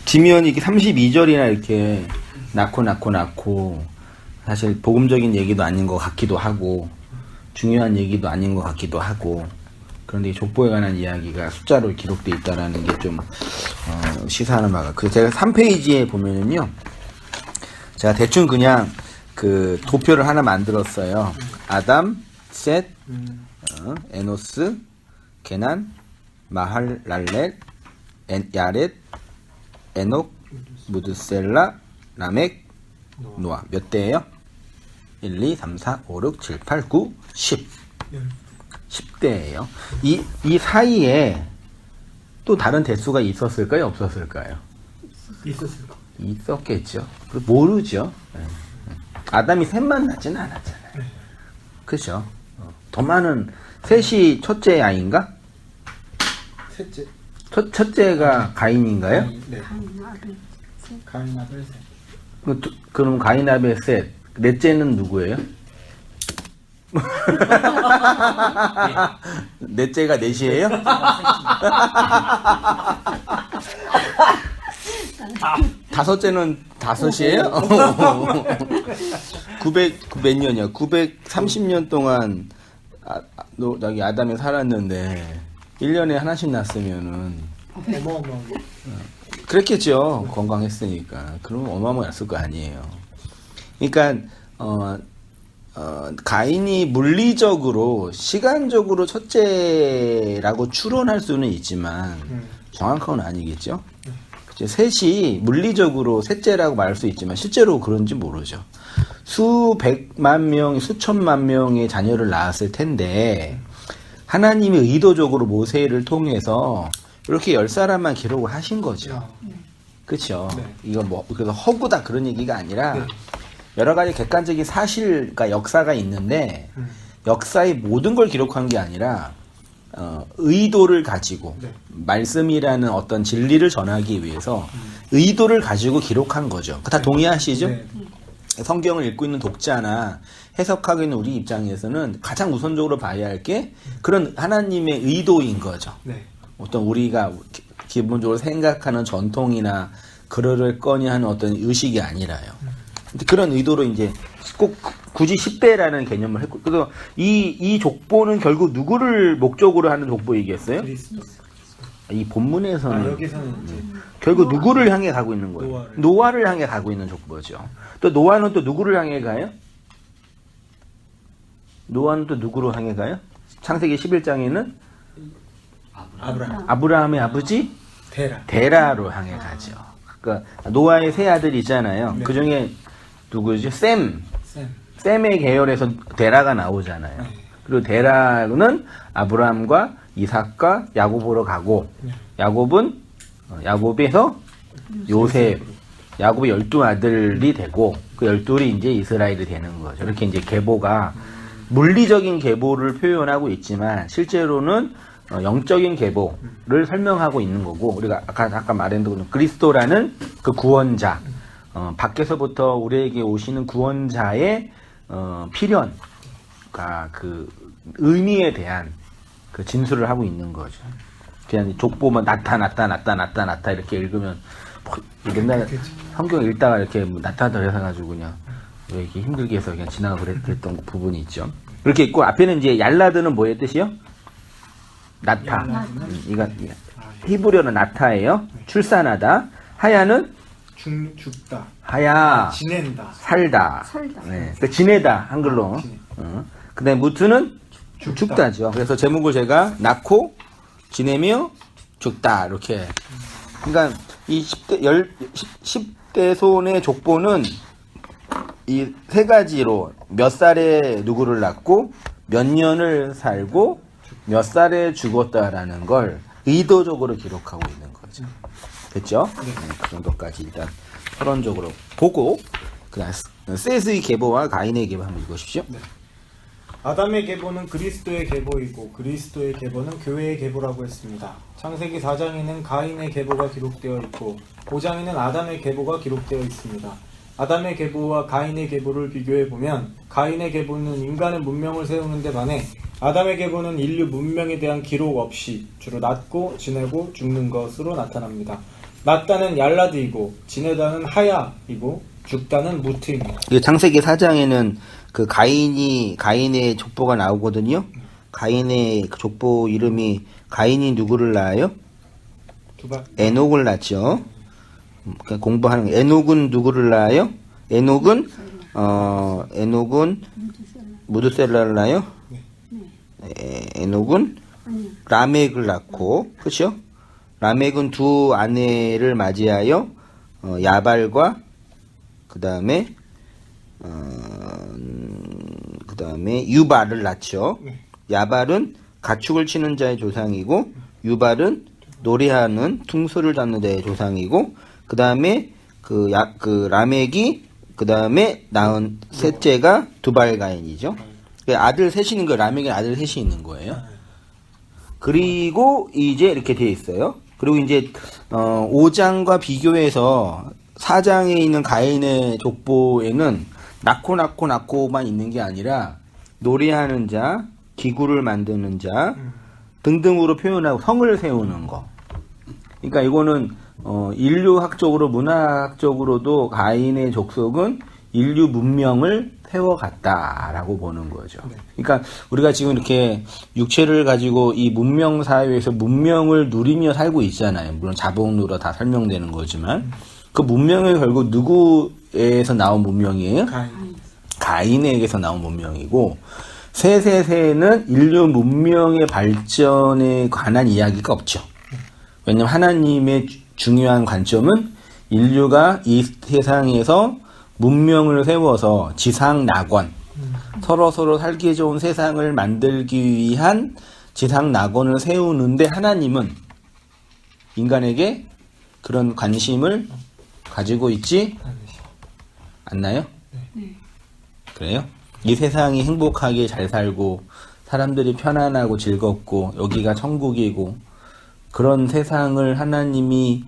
지면이 이렇게 32절이나 이렇게 낳고 사실 복음적인 얘기도 아닌 것 같기도 하고 중요한 얘기도 아닌 것 같기도 하고, 그런데 이 족보에 관한 이야기가 숫자로 기록되어 있다는 게 좀 시사하는 바가. 그 제가 3페이지에 보면은요, 제가 대충 그냥 그 도표를 하나 만들었어요. 아담, 셋, 에노스, 게난, 마할랄렛, 야렛, 에녹, 무드셀라, 라멕, 노아. 몇 대예요? 1, 2, 3, 4, 5, 6, 7, 8, 9, 10. 10대예요. 이 사이에 또 다른 대수가 있었을까요? 없었을까요? 있었겠죠. 모르죠. 아담이 셋만 낳지는 않았잖아요. 그죠? 더 많은, 셋이 첫째 아이인가? 셋째. 첫째가 가인인가요? 네. 가인 아벨 셋. 그럼 가인 아벨 셋. 넷째는 누구예요? 넷째가 넷이에요? 다섯째는 다섯이에요? 900 몇 년이야? 930년 동안 여기 아담이 살았는데 1년에 하나씩 낳았으면은 어마어마하게. 그랬겠죠. 건강했으니까. 그러면 어마어마했을 거 아니에요. 그러니까 가인이 물리적으로 시간적으로 첫째라고 추론할 수는 있지만 정확한 건 아니겠죠. 셋이 물리적으로 셋째라고 말할 수 있지만 실제로 그런지 모르죠. 수백만 명, 수천만 명의 자녀를 낳았을 텐데 하나님이 의도적으로 모세를 통해서 이렇게 10사람만 기록을 하신 거죠. 그렇죠. 네. 이거 뭐 그래서 허구다 그런 얘기가 아니라 네. 여러 가지 객관적인 사실과 역사가 있는데 역사의 모든 걸 기록한 게 아니라 의도를 가지고 네. 말씀이라는 어떤 진리를 전하기 위해서 의도를 가지고 기록한 거죠. 다 동의하시죠? 네. 성경을 읽고 있는 독자나 해석하고 있는 우리 입장에서는 가장 우선적으로 봐야 할 게 그런 하나님의 의도인 거죠. 네. 어떤 우리가 기본적으로 생각하는 전통이나 그러려거니 하는 어떤 의식이 아니라요. 근데 그런 의도로 이제 꼭 굳이 10대라는 개념을 했고, 그래서 이 족보는 결국 누구를 목적으로 하는 족보이겠어요? 이 본문에서는 여기서는 이제 결국 누구를 향해 가고 있는 거예요? 노아를 향해 가고 있는 족보죠. 또 노아는 또 누구를 향해 가요? 노아는 또 누구로 향해 가요? 창세기 11장에는 아브라함의 아버지 데라로 향해 가죠. 그러니까 노아의 세 아들이 있잖아요. 네. 그 중에 누구죠? 셈의 계열에서 데라가 나오잖아요. 네. 그리고 데라는 아브라함과 이삭과 야곱으로 가고, 네. 야곱에서 요셉, 야곱의 12아들이 되고, 그 12이 이제 이스라엘이 되는 거죠. 이렇게 이제 계보가 물리적인 계보를 표현하고 있지만 실제로는 영적인 계보를 설명하고 있는 거고, 우리가 아까 말했던 그리스도라는 그 구원자, 밖에서부터 우리에게 오시는 구원자의 필연과 그 의미에 대한 그 진술을 하고 있는 거죠. 그냥 족보만 나타 이렇게 읽으면 맨날 성경 읽다가 이렇게 나타나다 해가지고 그냥 왜 이렇게 힘들게 해서 그냥 지나가 그랬던 부분이 있죠. 이렇게 있고, 앞에는 이제 얄라드는 뭐의 뜻이요? 나타. 이거 히브리어는 나타예요. 출산하다. 하야는 죽다. 하야. 지낸다. 살다. 네. 그러니까 지내다 한글로. 그다음에 무트는 죽다죠. 그래서 제목을 제가 낳고 지내며 죽다 이렇게. 그러니까 이 10대 손의 족보는 이 세 가지로 몇 살에 누구를 낳고 몇 년을 살고 몇 살에 죽었다라는 걸 의도적으로 기록하고 있는 거죠. 됐죠? 네. 그 정도까지 일단 서론적으로 보고, 그다음 셋의 계보와 가인의 계보 한번 읽으십시오. 네. 아담의 계보는 그리스도의 계보이고 그리스도의 계보는 교회의 계보라고 했습니다. 창세기 4장에는 가인의 계보가 기록되어 있고 5장에는 아담의 계보가 기록되어 있습니다. 아담의 계보와 가인의 계보를 비교해 보면 가인의 계보는 인간의 문명을 세우는 데 반해 아담의 계보는 인류 문명에 대한 기록 없이 주로 낳고 지내고 죽는 것으로 나타납니다. 낳다는 얄라드이고 지내다는 하야이고 죽다는 무트입니다. 이 창세기 4장에는 그 가인의 족보가 나오거든요. 가인의 그 족보 이름이 가인이 누구를 낳아요? 에녹을 낳죠. 그러니까 공부하는 에녹은 누구를 낳아요? 에녹은 무드셀라를 낳아요. 에녹은 라멕을 낳고, 그렇죠? 라멕은 두 아내를 맞이하여 야발과 그 다음에 유발을 낳죠. 야발은 가축을 치는 자의 조상이고 유발은 노래하는 퉁소를 잡는 자의 조상이고 그 다음에 그 라멕이 그 다음에 낳은 셋째가 두발가인이죠. 아들 셋이 있는 거예요. 라멕에 아들 셋이 있는 거예요. 그리고 이제 이렇게 되어 있어요. 그리고 이제 5장과 비교해서 4장에 있는 가인의 족보에는 낳고만 있는 게 아니라 노래하는 자, 기구를 만드는 자 등등으로 표현하고 성을 세우는 거. 그러니까 이거는 인류학적으로 문화학적으로도 가인의 족속은 인류 문명을 세워갔다라고 보는 거죠. 그러니까 우리가 지금 이렇게 육체를 가지고 이 문명 사회에서 문명을 누리며 살고 있잖아요. 물론 자본으로 다 설명되는 거지만 그 문명이 결국 누구에서 나온 문명이에요? 가인에게서 나온 문명이고 셋에는 인류 문명의 발전에 관한 이야기가 없죠. 왜냐하면 하나님의 중요한 관점은 인류가 이 세상에서 문명을 세워서 지상 낙원, 서로 살기 좋은 세상을 만들기 위한 지상 낙원을 세우는데 하나님은 인간에게 그런 관심을 가지고 있지 않나요? 네. 그래요? 이 세상이 행복하게 잘 살고 사람들이 편안하고 즐겁고 여기가 천국이고 그런 세상을 하나님이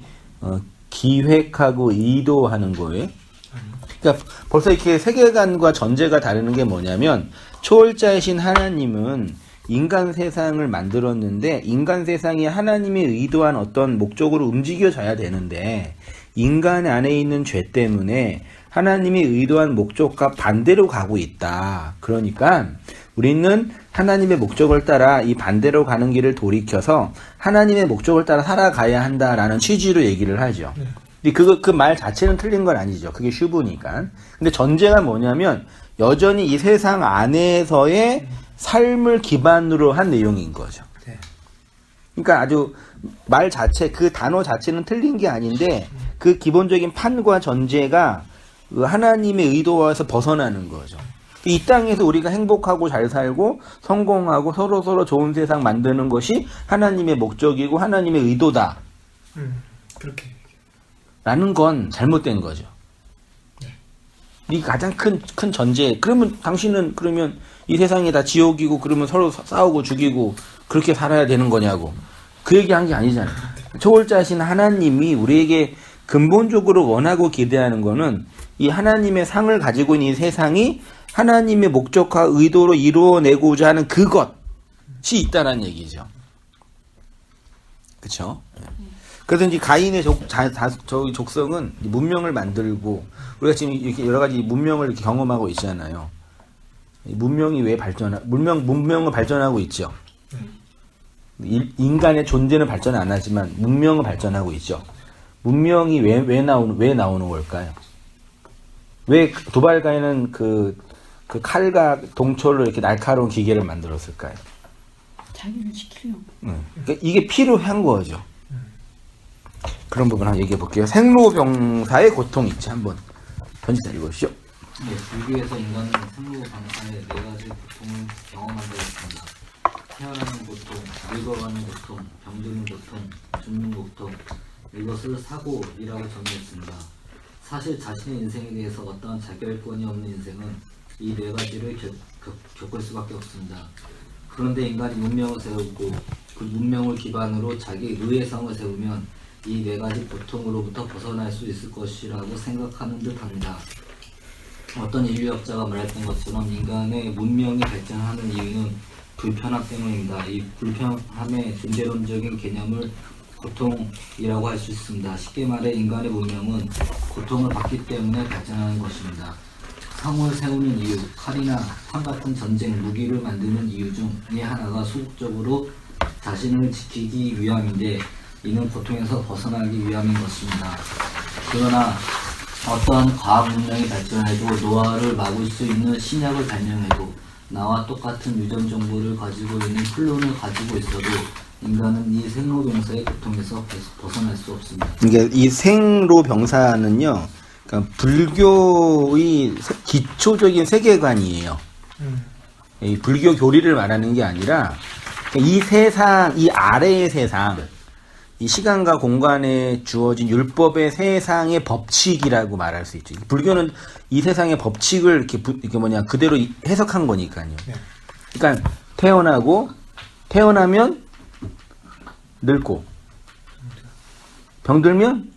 기획하고 의도하는 거예요. 그러니까 벌써 이렇게 세계관과 전제가 다르는 게 뭐냐면 초월자이신 하나님은 인간 세상을 만들었는데 인간 세상이 하나님이 의도한 어떤 목적으로 움직여져야 되는데 인간 안에 있는 죄 때문에 하나님이 의도한 목적과 반대로 가고 있다. 그러니까 우리는 하나님의 목적을 따라 이 반대로 가는 길을 돌이켜서 하나님의 목적을 따라 살아가야 한다라는 취지로 얘기를 하죠. 근데 그 말 자체는 틀린 건 아니죠. 그게 슈브니까. 근데 전제가 뭐냐면 여전히 이 세상 안에서의 삶을 기반으로 한 내용인 거죠. 그러니까 아주 말 자체, 그 단어 자체는 틀린 게 아닌데 그 기본적인 판과 전제가 그 하나님의 의도와서 벗어나는 거죠. 이 땅에서 우리가 행복하고 잘 살고 성공하고 서로 좋은 세상 만드는 것이 하나님의 목적이고 하나님의 의도다. 그렇게. 라는 건 잘못된 거죠. 이 가장 큰 전제. 그러면 당신은 그러면 이 세상이 다 지옥이고 그러면 서로 싸우고 죽이고 그렇게 살아야 되는 거냐고. 그 얘기한 게 아니잖아요. 초월자신 하나님이 우리에게 근본적으로 원하고 기대하는 거는 이 하나님의 상을 가지고 있는 이 세상이 하나님의 목적과 의도로 이루어내고자 하는 그것이 있다는 얘기죠. 그쵸? 그래서 이제 가인의 족성은 문명을 만들고 우리가 지금 이렇게 여러 가지 문명을 이렇게 경험하고 있잖아요. 문명이 왜 문명은 발전하고 있죠. 인간의 존재는 발전 안 하지만 문명은 발전하고 있죠. 문명이 왜 나오는 걸까요? 왜 두발가인은 그 칼과 동철로 이렇게 날카로운 기계를 만들었을까요? 자기를 지키려고. 그러니까 이게 필요한 거죠. 그런 부분 한번 얘기해 볼게요. 생로병사의 고통 있지 한번 전치사 읽으시죠. 네, 불교에서 인간은 생로병사의 네 가지 고통을 경험한 바 있습니다. 태어나는 고통, 늙어가는 고통, 병드는 고통, 죽는 고통. 이것을 사고이라고 정의했습니다. 사실 자신의 인생에 대해서 어떠한 자결권이 없는 인생은 이 네 가지를 겪을 수밖에 없습니다. 그런데 인간이 문명을 세우고 그 문명을 기반으로 자기 의회성을 세우면 이 네 가지 고통으로부터 벗어날 수 있을 것이라고 생각하는 듯합니다. 어떤 인류학자가 말했던 것처럼 인간의 문명이 발전하는 이유는 불편함 때문입니다. 이 불편함의 존재론적인 개념을 고통이라고 할 수 있습니다. 쉽게 말해 인간의 문명은 고통을 받기 때문에 발전하는 것입니다. 성을 세우는 이유, 칼이나 탄 같은 전쟁 무기를 만드는 이유 중에 하나가 소극적으로 자신을 지키기 위함인데 이는 고통에서 벗어나기 위함인 것입니다. 그러나 어떠한 과학 문명이 발전해도 노화를 막을 수 있는 신약을 발명해도 나와 똑같은 유전 정보를 가지고 있는 클론을 가지고 있어도 인간은 이 생로병사의 고통에서 벗어날 수 없습니다. 이게 이 생로병사는요, 그러니까 불교의 기초적인 세계관이에요. 이 불교 교리를 말하는 게 아니라 이 세상, 이 아래의 세상, 이 시간과 공간에 주어진 율법의 세상의 법칙이라고 말할 수 있죠. 불교는 이 세상의 법칙을 이렇게 그대로 해석한 거니까요. 그러니까 태어나면 늙고, 병들면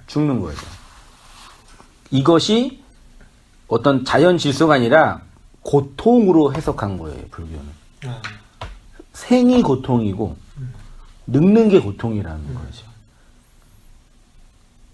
죽는 거죠. 이것이 어떤 자연 질서가 아니라 고통으로 해석한 거예요, 불교는. 생이 고통이고, 늙는 게 고통이라는 거죠.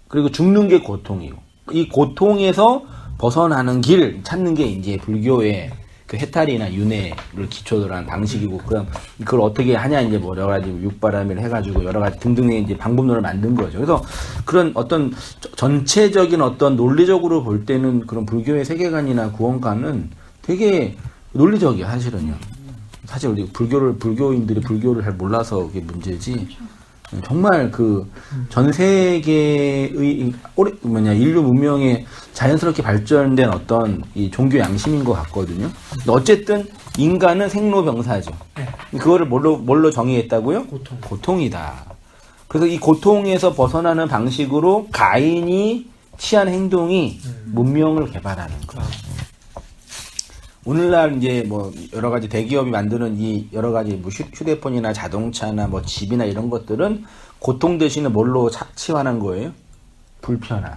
그리고 죽는 게 고통이고, 이 고통에서 벗어나는 길 찾는 게 이제 불교의 그 해탈이나 윤회를 기초로 한 방식이고, 그럼 그걸 어떻게 하냐, 이제 뭐 여러 가지 육바람일 해가지고 여러 가지 등등의 이제 방법론을 만든 거죠. 그래서 그런 어떤 전체적인 어떤 논리적으로 볼 때는 그런 불교의 세계관이나 구원관은 되게 논리적이야, 사실은요. 사실 우리 불교인들이 불교를 잘 몰라서 그게 문제지. 정말 그 전 세계의 인류 문명에 자연스럽게 발전된 어떤 이 종교 양심인 것 같거든요. 어쨌든 인간은 생로병사죠. 그거를 뭘로 정의했다고요? 고통이다. 그래서 이 고통에서 벗어나는 방식으로 가인이 취한 행동이 문명을 개발하는 거예요. 오늘날 이제 뭐 여러 가지 대기업이 만드는 이 여러 가지 뭐 휴대폰이나 자동차나 뭐 집이나 이런 것들은 고통 대신에 뭘로 치환한 거예요? 불편함.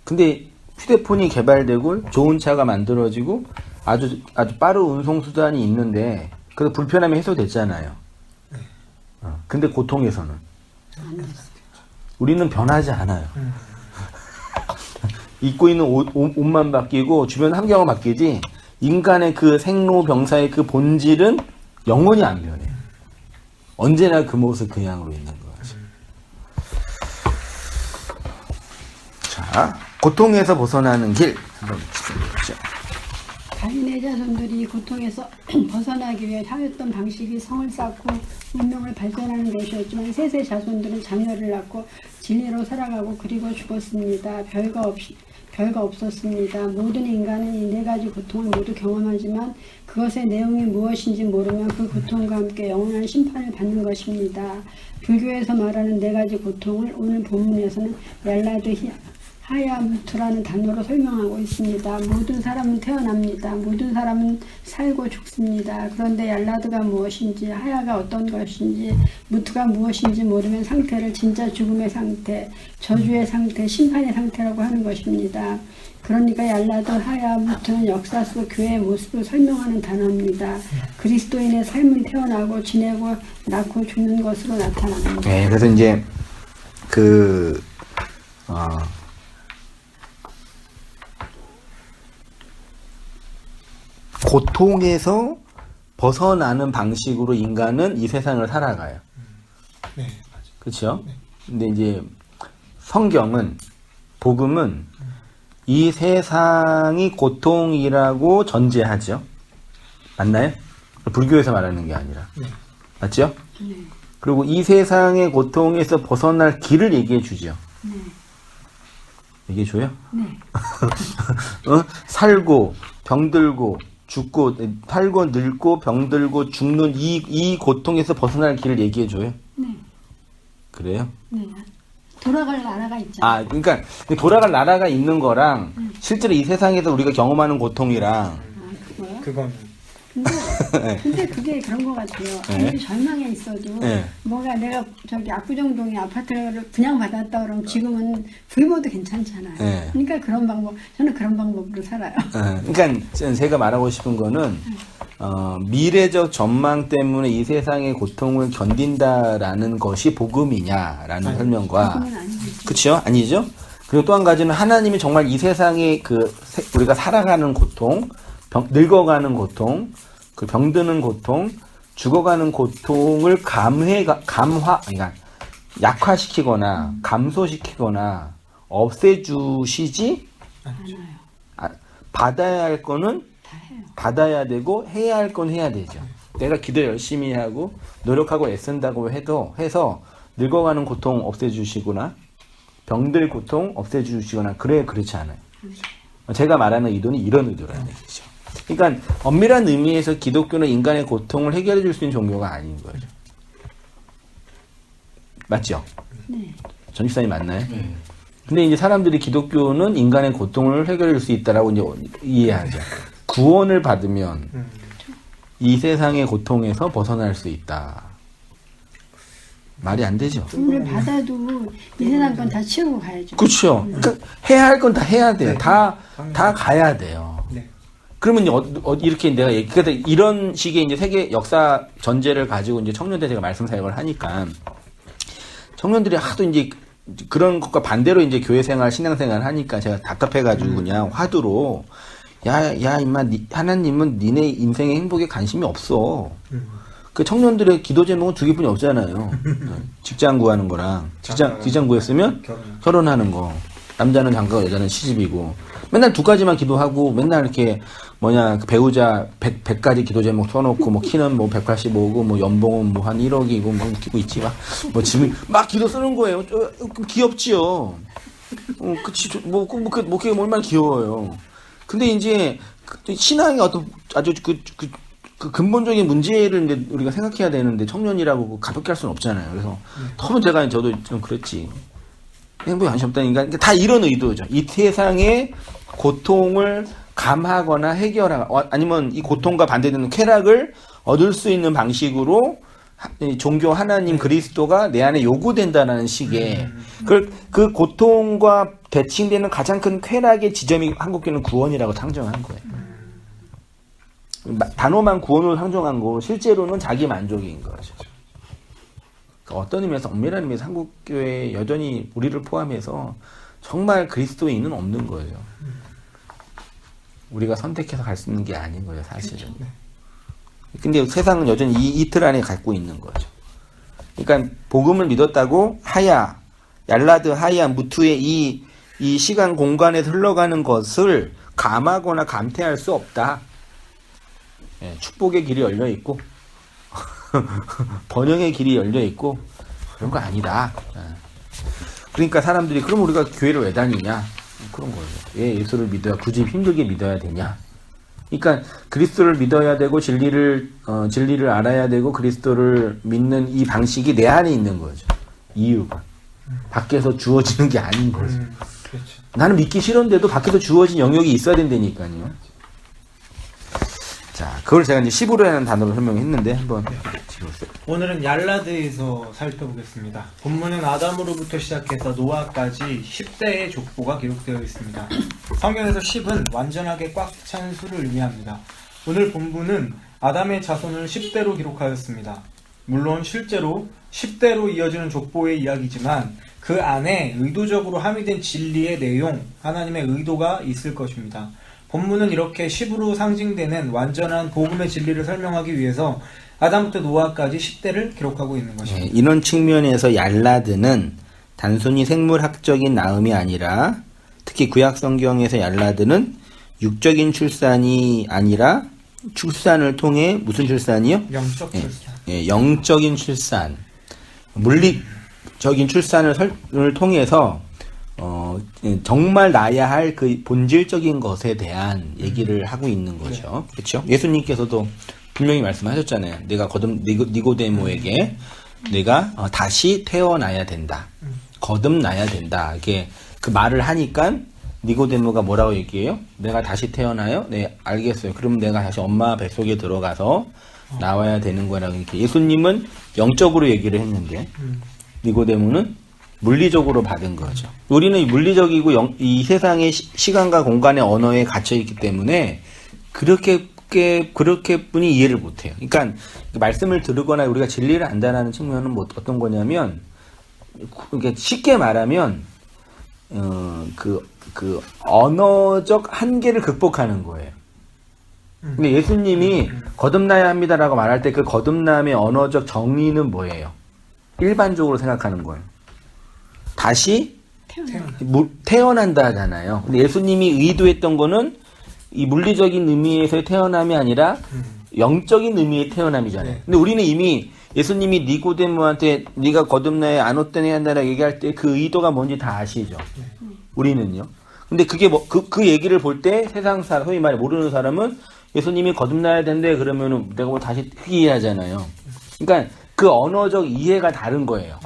근데 휴대폰이 개발되고 좋은 차가 만들어지고 아주 빠른 운송 수단이 있는데 그래서 불편함이 해소됐잖아요. 근데 고통에서는 우리는 변하지 않아요. 입고 있는 옷만 바뀌고 주변 환경은 바뀌지 인간의 그 생로병사의 그 본질은 영원히 안 변해요. 언제나 그 모습 그냥으로 있는 거죠. 자, 고통에서 벗어나는 길 한번 보시죠. 가인의 자손들이 고통에서 벗어나기 위해 향했던 방식이 성을 쌓고 문명을 발전하는 것이었지만 셋의 자손들은 자녀를 낳고 진리로 살아가고 그리고 죽었습니다. 별거 없었습니다. 모든 인간은 이 네 가지 고통을 모두 경험하지만 그것의 내용이 무엇인지 모르면 그 고통과 함께 영원한 심판을 받는 것입니다. 불교에서 말하는 네 가지 고통을 오늘 본문에서는 얄라드 하야무트라는 단어로 설명하고 있습니다. 모든 사람은 태어납니다. 모든 사람은 살고 죽습니다. 그런데 얄라드가 무엇인지, 하야가 어떤 것인지, 무트가 무엇인지 모르면 상태를 진짜 죽음의 상태, 저주의 상태, 심판의 상태라고 하는 것입니다. 그러니까 얄라드, 하야, 무트는 역사 속 교회의 모습을 설명하는 단어입니다. 그리스도인의 삶은 태어나고 지내고 낳고 죽는 것으로 나타납니다. 네, 그래서 이제 고통에서 벗어나는 방식으로 인간은 이 세상을 살아가요. 네, 맞아요. 그렇죠? 근데 이제 성경은, 복음은 이 세상이 고통이라고 전제하죠. 맞나요? 불교에서 말하는 게 아니라. 맞죠? 네. 그리고 이 세상의 고통에서 벗어날 길을 얘기해 주죠. 네. 얘기해 줘요? 네. 살고, 병들고, 죽고, 살고, 늙고, 병들고, 죽는 이 고통에서 벗어날 길을 얘기해 줘요? 네. 그래요? 네. 돌아갈 나라가 있잖아요. 그러니까 돌아갈 나라가 있는 거랑 실제로 이 세상에서 우리가 경험하는 고통이랑 그거요? 그건 근데 그게 그런 것 같아요. 네. 아무리 절망에 있어도 네. 뭔가 내가 저기 압구정동에 아파트를 분양받았다 그러면 지금은 부모도 괜찮잖아요. 네. 그러니까 그런 방법, 저는 그런 방법으로 살아요. 그러니까 제가 말하고 싶은 거는 미래적 전망 때문에 이 세상의 고통을 견딘다라는 것이 복음이냐라는 설명과 그건 아니겠죠. 그렇죠? 아니죠? 그리고 또 한 가지는 하나님이 정말 이 세상의 우리가 살아가는 고통, 늙어가는 고통, 그 병드는 고통, 죽어가는 고통을 그러니까 약화시키거나 감소시키거나 없애주시지 않아요. 받아야 할 거는 다 해요. 받아야 되고 해야 할 건 해야 되죠. 내가 기도 열심히 하고 노력하고 애쓴다고 해서 늙어가는 고통 없애주시거나 병들 고통 없애주시거나 그렇지 않아요. 제가 말하는 의도는 이런 의도라는 얘기죠. 그러니까 엄밀한 의미에서 기독교는 인간의 고통을 해결해 줄 수 있는 종교가 아닌 거죠. 맞죠? 네. 전 집사님 맞나요? 근데 이제 사람들이 기독교는 인간의 고통을 해결해 줄 수 있다라고 이제 이해하죠. 구원을 받으면 이 세상의 고통에서 벗어날 수 있다. 말이 안 되죠. 구원을 받아도 이 세상 건 다 치우고 가야죠. 그렇죠. 그러니까 해야 할 건 다 해야 돼요. 네. 다 가야 돼요. 네. 그러면 이렇게 내가 그러니까 이런 식의 이제 세계 역사 전제를 가지고 이제 청년들 제가 말씀 사역을 하니까 청년들이 하도 이제 그런 것과 반대로 이제 교회 생활, 신앙 생활 하니까 제가 답답해가지고 그냥 화두로 야, 임마, 하나님은 니네 인생의 행복에 관심이 없어. 그 청년들의 기도 제목은 두 개뿐이 없잖아요. 직장 구하는 거랑 직장 구했으면 결혼하는 거. 남자는 장가고 여자는 시집이고. 맨날 두 가지만 기도하고 맨날 이렇게 그 배우자 100가지 기도 제목 써놓고 뭐 키는 뭐 185고 뭐 연봉은 뭐 한 1억이고 뭐 웃기고 있지 뭐 지금 막 기도 쓰는 거예요. 귀엽지요. 그치 그게 얼마나 귀여워요. 근데 이제 신앙의 어떤 아주 그 근본적인 문제를 이제 우리가 생각해야 되는데 청년이라고 가볍게 할 수는 없잖아요. 그래서 너무 저도 좀 그렇지. 행복에 관심 없다니까. 그러니까 다 이런 의도죠. 이 세상의 고통을 감하거나 해결하거나 아니면 이 고통과 반대되는 쾌락을 얻을 수 있는 방식으로 종교 하나님 그리스도가 내 안에 요구된다는 식의 그 고통과 대칭되는 가장 큰 쾌락의 지점이 한국교는 구원이라고 상정한 거예요. 단어만 구원으로 상정한 거 실제로는 자기 만족인 거죠. 그러니까 어떤 의미에서 엄밀한 의미에서 한국교회 여전히 우리를 포함해서 정말 그리스도인은 없는 거예요. 우리가 선택해서 갈 수 있는 게 아닌 거예요, 사실은. 근데 세상은 여전히 이 틀 안에 갖고 있는 거죠. 그러니까 복음을 믿었다고 얄라드 하야 무투의 이 시간 공간에서 흘러가는 것을 감하거나 감퇴할 수 없다. 예, 축복의 길이 열려 있고 번영의 길이 열려 있고 그런 거 아니다. 예. 그러니까 사람들이 그럼 우리가 교회를 왜 다니냐? 그런 거죠. 왜 예수를 믿어야 굳이 힘들게 믿어야 되냐? 그러니까 그리스도를 믿어야 되고 진리를 알아야 되고 그리스도를 믿는 이 방식이 내 안에 있는 거죠. 이유가 밖에서 주어지는 게 아닌 거죠. 그렇죠. 나는 믿기 싫은데도 밖에서 주어진 영역이 있어야 된다니까요. 자, 그걸 제가 이제 10으로라는 단어로 설명했는데 한번 지금 오늘은 얄라드에서 살펴보겠습니다. 본문은 아담으로부터 시작해서 노아까지 10대의 족보가 기록되어 있습니다. 성경에서 10은 완전하게 꽉 찬 수를 의미합니다. 오늘 본문은 아담의 자손을 10대로 기록하였습니다. 물론 실제로 10대로 이어지는 족보의 이야기지만 그 안에 의도적으로 함유된 진리의 내용, 하나님의 의도가 있을 것입니다. 본문은 이렇게 10으로 상징되는 완전한 복음의 진리를 설명하기 위해서 아담부터 노아까지 10대를 기록하고 있는 것입니다. 네, 이런 측면에서 얄라드는 단순히 생물학적인 낳음이 아니라 특히 구약 성경에서 얄라드는 육적인 출산이 아니라 출산을 통해 무슨 출산이요? 영적 출산. 예, 영적인 출산, 물리적인 출산을 통해서 정말 나야 할 그 본질적인 것에 대한 얘기를 하고 있는 거죠. 그렇죠? 예수님께서도 분명히 말씀하셨잖아요. 내가 니고데모에게 내가 다시 태어나야 된다. 거듭나야 된다. 이게 그 말을 하니까 니고데모가 뭐라고 얘기해요? 내가 다시 태어나요? 네, 알겠어요. 그럼 내가 다시 엄마 뱃속에 들어가서 나와야 되는 거라고 이렇게. 예수님은 영적으로 얘기를 했는데 니고데모는 물리적으로 받은 거죠. 우리는 물리적이고 이 세상의 시간과 공간의 언어에 갇혀 있기 때문에 그렇게뿐이 이해를 못해요. 그러니까 말씀을 들으거나 우리가 진리를 안다는 측면은 뭐 어떤 거냐면, 그러니까 쉽게 말하면 그 언어적 한계를 극복하는 거예요. 근데 예수님이 거듭나야 합니다라고 말할 때 그 거듭남의 언어적 정의는 뭐예요? 일반적으로 생각하는 거예요. 다시 태어난다 하잖아요. 근데 예수님이 의도했던 거는 이 물리적인 의미에서의 태어남이 아니라 영적인 의미의 태어남이잖아요. 근데 우리는 이미 예수님이 니고데모한테 네가 거듭나야 안 어떠냐 한다라고 얘기할 때 그 의도가 뭔지 다 아시죠? 우리는요. 근데 그게 뭐 그 얘기를 볼 때 세상 사람, 소위 말해 모르는 사람은 예수님이 거듭나야 된대 그러면은 내가 뭐 다시 회개하잖아요. 그러니까 그 언어적 이해가 다른 거예요.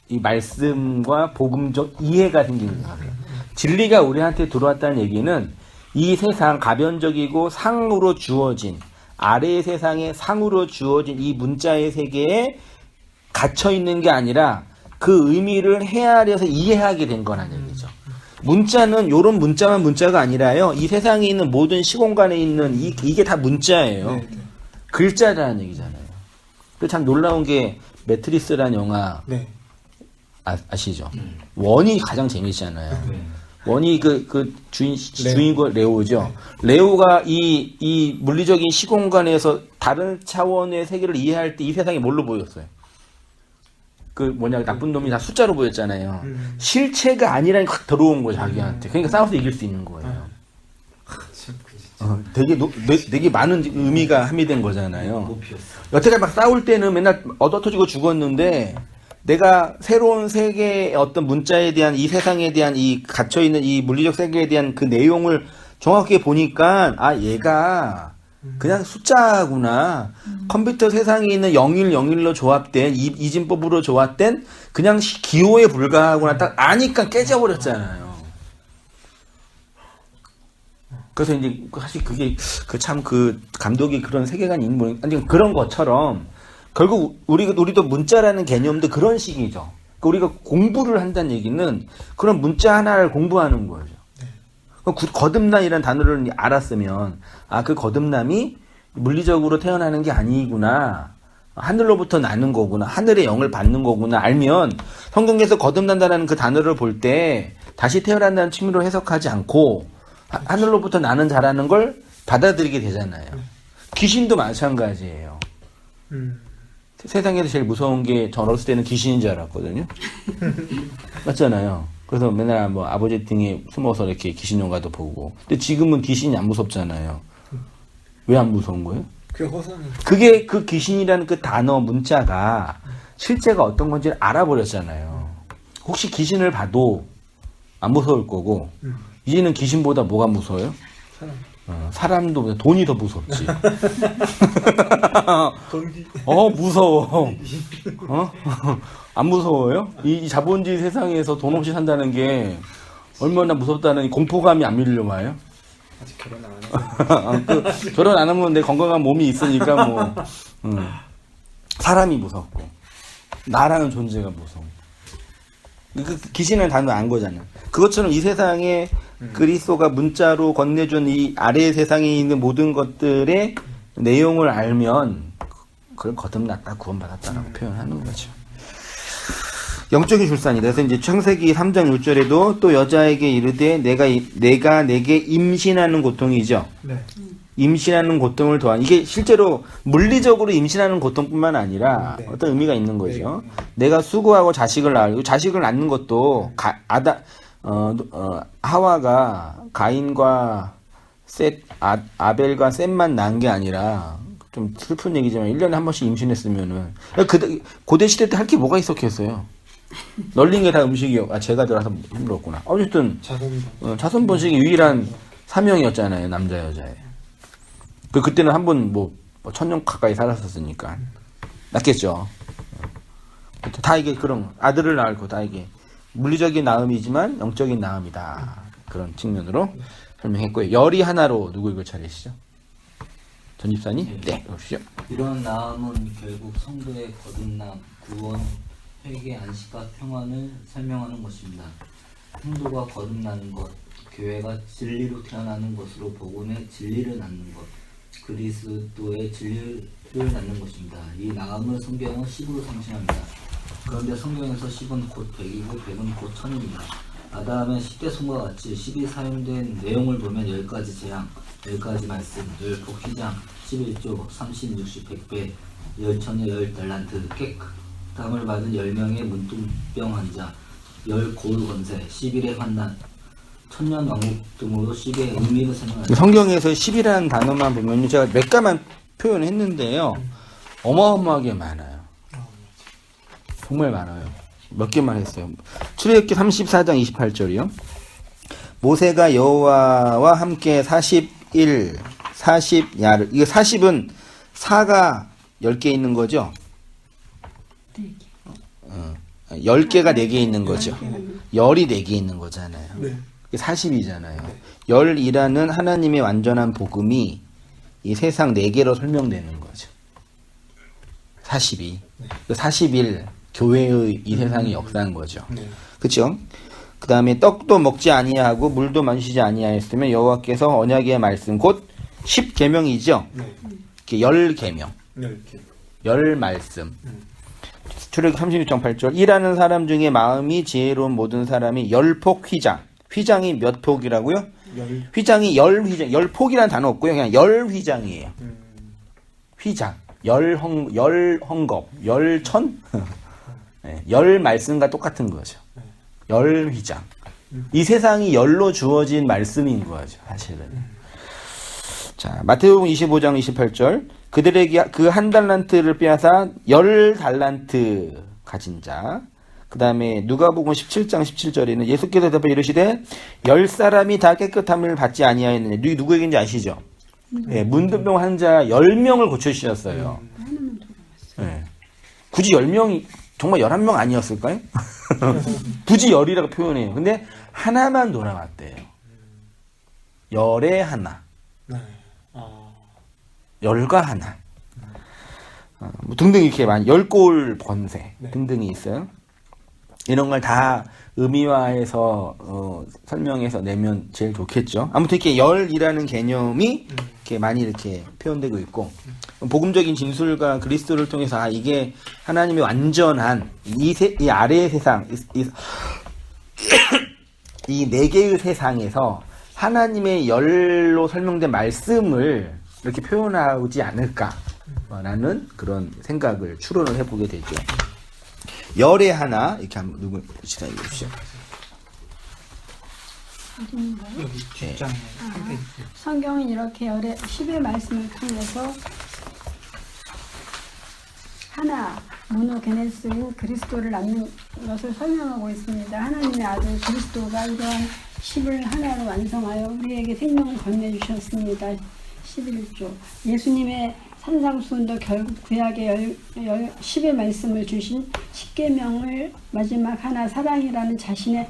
이 말씀과 복음적 이해가 생기는 거예요. 진리가 우리한테 들어왔다는 얘기는 이 세상 가변적이고 상으로 주어진, 아래의 세상에 상으로 주어진 이 문자의 세계에 갇혀 있는 게 아니라 그 의미를 헤아려서 이해하게 된 거라는 얘기죠. 문자는 요런 문자만 문자가 아니라요. 이 세상에 있는 모든 시공간에 있는 이게 다 문자예요. 글자라는 얘기잖아요. 그 참 놀라운 게 매트리스라는 영화 아시죠? 원이 가장 재밌잖아요. 원이 그 주인공 레오죠. 레오가 이 물리적인 시공간에서 다른 차원의 세계를 이해할 때 이 세상이 뭘로 보였어요? 그 나쁜 놈이 다 숫자로 보였잖아요. 실체가 아니라니 확 들어온 거예요, 자기한테. 그러니까 싸워서 이길 수 있는 거예요. 되게 많은 의미가 함유된 거잖아요. 여태까지 막 싸울 때는 맨날 얻어터지고 죽었는데, 내가 새로운 세계의 어떤 문자에 대한 이 세상에 대한 이 갇혀있는 이 물리적 세계에 대한 그 내용을 정확하게 보니까, 얘가 그냥 숫자구나. 컴퓨터 세상에 있는 0101로 조합된, 이진법으로 조합된 그냥 기호에 불과하구나. 딱 아니까 깨져버렸잖아요. 그래서 이제 사실 그게 참 감독이 그런 세계관이 있는 모양, 아니 그런 것처럼 결국 우리도 문자라는 개념도 그런 식이죠. 그러니까 우리가 공부를 한다는 얘기는 그런 문자 하나를 공부하는 거죠. 거듭남이라는 단어를 알았으면 그 거듭남이 물리적으로 태어나는 게 아니구나. 하늘로부터 나는 거구나. 하늘의 영을 받는 거구나. 알면 성경에서 거듭난다는 그 단어를 볼 때 다시 태어난다는 취미로 해석하지 않고 하늘로부터 나는 자라는 걸 받아들이게 되잖아요. 귀신도 마찬가지예요. 세상에서 제일 무서운 게 전 어렸을 때는 귀신인 줄 알았거든요. 맞잖아요. 그래서 맨날 뭐 아버지 등에 숨어서 이렇게 귀신 영화도 보고. 근데 지금은 귀신이 안 무섭잖아요. 왜 안 무서운 거예요? 그게 그 귀신이라는 그 단어 문자가 실제가 어떤 건지 알아버렸잖아요. 혹시 귀신을 봐도 안 무서울 거고, 이제는 귀신보다 뭐가 무서워요? 사람도 돈이 더 무섭지. 무서워. 안 무서워요? 이 자본주의 세상에서 돈 없이 산다는 게 얼마나 무섭다는 공포감이 안 밀려와요? 아직 결혼 안 했어요. 결혼 안 하면 내 건강한 몸이 있으니까 사람이 무섭고 나라는 존재가 무서워. 귀신을 단어 안 거잖아. 그것처럼 이 세상에 그리스도가 문자로 건네준 이 아래의 세상에 있는 모든 것들의 내용을 알면 그걸 거듭났다, 구원받았다라고 표현하는 거죠. 영적인 출산이다. 그래서 이제 창세기 3장 6절에도 또 여자에게 이르되 내가 내게 임신하는 고통이죠. 임신하는 고통을 더한, 이게 실제로 물리적으로 임신하는 고통뿐만 아니라 어떤 의미가 있는 거죠. 내가 수고하고 자식을 낳고, 자식을 낳는 것도 하와가 가인과 아벨과 셋만 낳은 게 아니라, 좀 슬픈 얘기지만 1년에 한 번씩 임신했으면은 고대 시대 때 할 게 뭐가 있었겠어요. 널린 게 다 음식이요. 제가 들어서 힘들었구나. 어쨌든 자손 번식이 유일한 사명이었잖아요, 남자 여자에. 그때는 한 번 1000년 가까이 살았었으니까 낫겠죠. 다 이게 그런 아들을 낳고 다 이게 물리적인 나음이지만 영적인 나음이다. 그런 측면으로 설명했고요. 열이 하나로 누구 읽을 차례시죠? 전 집사님? 네, 보시죠. 이런 나음은 결국 성도의 거듭남, 구원, 회개, 안식과 평안을 설명하는 것입니다. 성도가 거듭나는 것, 교회가 진리로 태어나는 것으로 복음의 진리를 낳는 것, 그리스도의 진리를 낳는 것입니다. 이 나음을 성경은 10으로 상징합니다. 그런데 성경에서 10은 곧 100이고 100은 곧 1000입니다. 아담의 10대 손과 같이 10이 사용된 내용을 보면 10가지 재앙, 10가지 말씀, 10폭 휘장, 11조, 30, 60, 100배, 10처녀, 10달란트, 깨끗함을 받은 10명의 문둥병 환자, 10고울 권세, 11의 환난, 천년 왕국 등으로 10의 의미를 설명합니다. 성경에서 10이라는 단어만 보면 제가 몇 가만 표현했는데요. 어마어마하게 많아요. 정말 많아요. 몇 개만 했어요. 출애굽기 34장 28절이요. 모세가 여호와와 함께 40일, 40야를, 이게 40은 4가 10개 있는 거죠? 10개가 4개 있는 거죠. 열이 4개 있는 거잖아요. 네. 40이잖아요. 열이라는 하나님의 완전한 복음이 이 세상 4개로 설명되는 거죠. 40이. 40일 교회의 이 세상의 역사인 거죠. 네. 그렇죠? 그 다음에 떡도 먹지 아니하고 물도 마시지 아니하였으면 여호와께서 언약의 말씀 곧 10계명이죠. 네. 10계명. 이렇게. 10말씀. 출애굽 36장 8절 일하는 사람 중에 마음이 지혜로운 모든 사람이 10폭 휘장. 휘장이 몇 폭이라고요? 휘장이 10폭이라는 단어 없고요. 그냥 10휘장이에요. 휘장. 10헝겊. 10천? 네, 10말씀과 똑같은 거죠. 10휘장. 이 세상이 열로 주어진 말씀인 거죠, 사실은. 자, 마태복음 25장 28절. 그들에게 그 한 달란트를 빼앗아 10달란트 가진 자. 그 다음에 누가복음 17장 17절에는 예수께서 대답해 이르시되 10사람이 다 깨끗함을 받지 아니하였느냐. 누구 얘기인지 아시죠? 네, 문둥병 환자 10명을 고쳐주셨어요. 네. 굳이 10명이 정말 11명 아니었을까요? 굳이 10이라고 표현해요. 근데 하나만 돌아왔대요. 열에 하나. 네. 열과 하나. 뭐 등등 이렇게 많이 10골 번세 등등이 있어요. 이런 걸 다 의미화해서 설명해서 내면 제일 좋겠죠. 아무튼 이렇게 열이라는 개념이 이렇게 많이 이렇게 표현되고 있고 복음적인 진술과 그리스도를 통해서 이게 하나님의 완전한 이 아래의 세상 이 네 개의 세상에서 하나님의 열로 설명된 말씀을 이렇게 표현하지 않을까라는 그런 생각을 추론을 해보게 되죠. 열의 하나 이렇게 한번 누구 시작해 주십시오. 여기 뒷장에 성경은 이렇게 열의 10의 말씀을 통해서 하나 모노게네스인 그리스도를 낳는 것을 설명하고 있습니다. 하나님의 아들 그리스도가 이러한 10을 하나로 완성하여 우리에게 생명을 건네주셨습니다. 11조 예수님의 산상수훈도 결국 구약의 10의 말씀을 주신 10계명을 마지막 하나 사랑이라는 자신의